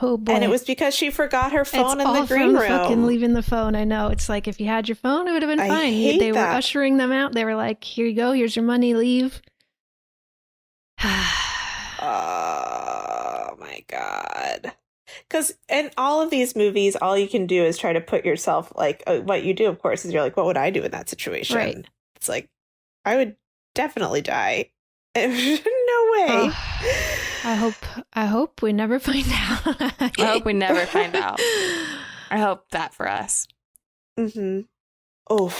Oh boy! And it was because she forgot her phone in the green room. Fucking leaving the phone. I know. It's like if you had your phone, it would have been fine. They were ushering them out. They were like, "Here you go. Here's your money. Leave." Oh my God. Because in all of these movies, all you can do is try to put yourself, like, what you do, of course, is you're like, what would I do in that situation? Right. It's like, I would definitely die. No way. I hope we never find out. I hope we never find out. I hope that for us. Oh,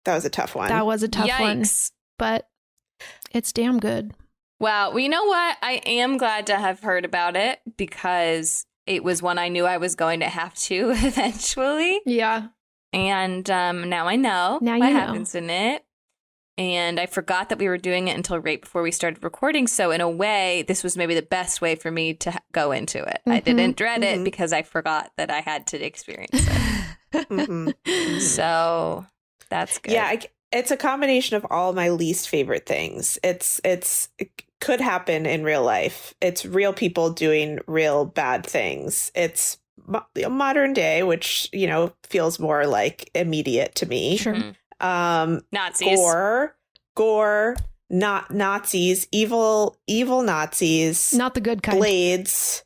that was a tough one. That was a tough one. But it's damn good. Well, you know what? I am glad to have heard about it, because it was one I knew I was going to have to eventually. Yeah. And now I know what happens in it. And I forgot that we were doing it until right before we started recording. So in a way, this was maybe the best way for me to go into it. I didn't dread it because I forgot that I had to experience it. So that's good. Yeah, it's a combination of all my least favorite things. It could happen in real life. It's real people doing real bad things. It's modern day, which, you know, feels more like immediate to me. Sure. Nazis. Gore, not Nazis, evil Nazis. Not the good kind. Blades.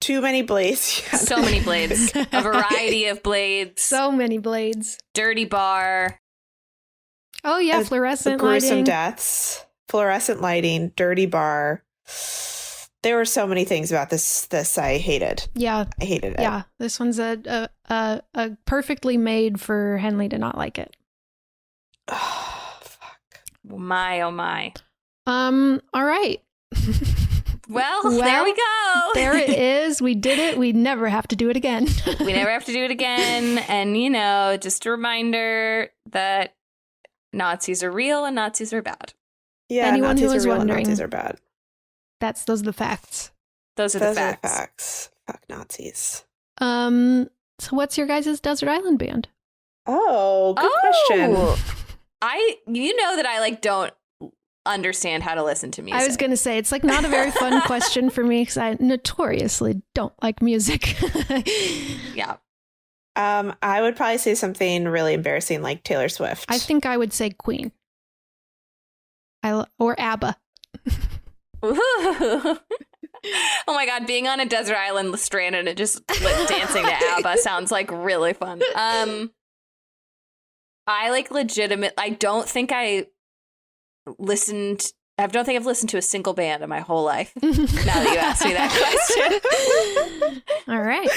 Too many blades. So many blades. A variety of blades. So many blades. Dirty bar. Oh, yeah. Fluorescent gruesome lighting. deaths. Fluorescent lighting. Dirty bar. There were so many things about this I hated. Yeah. I hated it. Yeah. This one's a perfectly made for Henley to not like it. Oh, fuck. My, oh my. All right. Well, there we go. There it is. We did it. We never have to do it again. We never have to do it again. And, you know, just a reminder that Nazis are real and Nazis are bad. Yeah, anyone Nazis who is are real wondering, and Nazis are bad. Those are the facts. Those are the facts. Fuck Nazis. So what's your guys' Desert Island Band? Oh, good question. You know that I don't understand how to listen to music. I was going to say, it's not a very fun question for me because I notoriously don't like music. Yeah. I would probably say something really embarrassing like Taylor Swift. I think I would say Queen. Or ABBA. Oh my God, being on a desert island stranded and just dancing to ABBA sounds really fun. I don't think I've listened to a single band in my whole life. Now that you asked me that question. All right.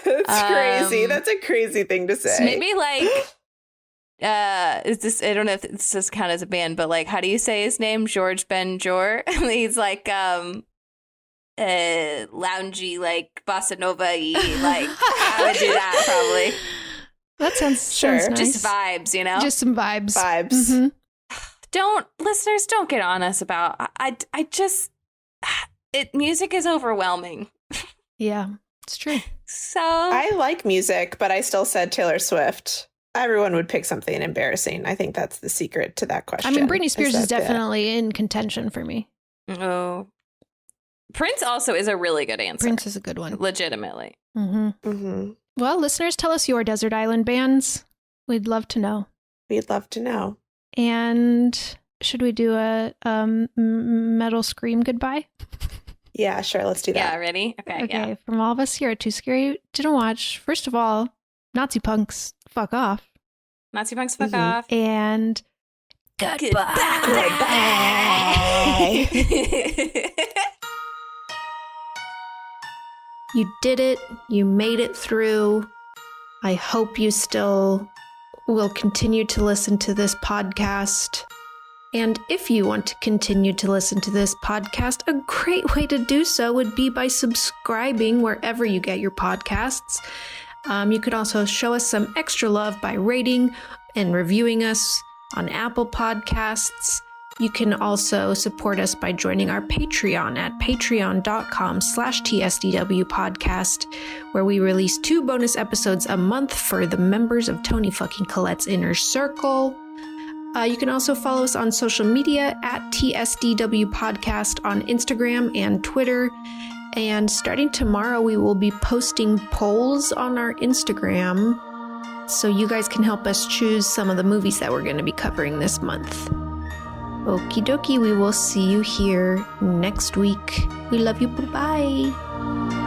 That's crazy. That's a crazy thing to say. So maybe is this, I don't know if this does count as a band, but how do you say his name? George Ben Jor. He's loungy, bossa nova-y, I would do that probably. That sounds nice. Just vibes, you know? Just some vibes. Mm-hmm. Listeners, don't get on us about, music is overwhelming. Yeah, it's true. So I like music, but I still said Taylor Swift. Everyone would pick something embarrassing. I think that's the secret to that question. I mean, Britney Spears is definitely in contention for me. Oh. Prince also is a really good answer. Prince is a good one. Legitimately. Mm-hmm. Mm-hmm. Well, listeners, tell us your desert island bands. We'd love to know. We'd love to know. And should we do a metal scream goodbye? Yeah, sure. Let's do that. Yeah, ready? Okay. Yeah. From all of us here at Too Scary Didn't Watch, first of all, Nazi punks, fuck off. Nazi punks, fuck off. And goodbye. You did it. You made it through. I hope you still will continue to listen to this podcast. And if you want to continue to listen to this podcast, a great way to do so would be by subscribing wherever you get your podcasts. You could also show us some extra love by rating and reviewing us on Apple Podcasts. You can also support us by joining our Patreon at patreon.com/TSDW podcast, where we release 2 bonus episodes a month for the members of Tony fucking Collette's Inner Circle. You can also follow us on social media at TSDW Podcast on Instagram and Twitter. And starting tomorrow, we will be posting polls on our Instagram, so you guys can help us choose some of the movies that we're going to be covering this month. Okie dokie, we will see you here next week. We love you. Bye-bye.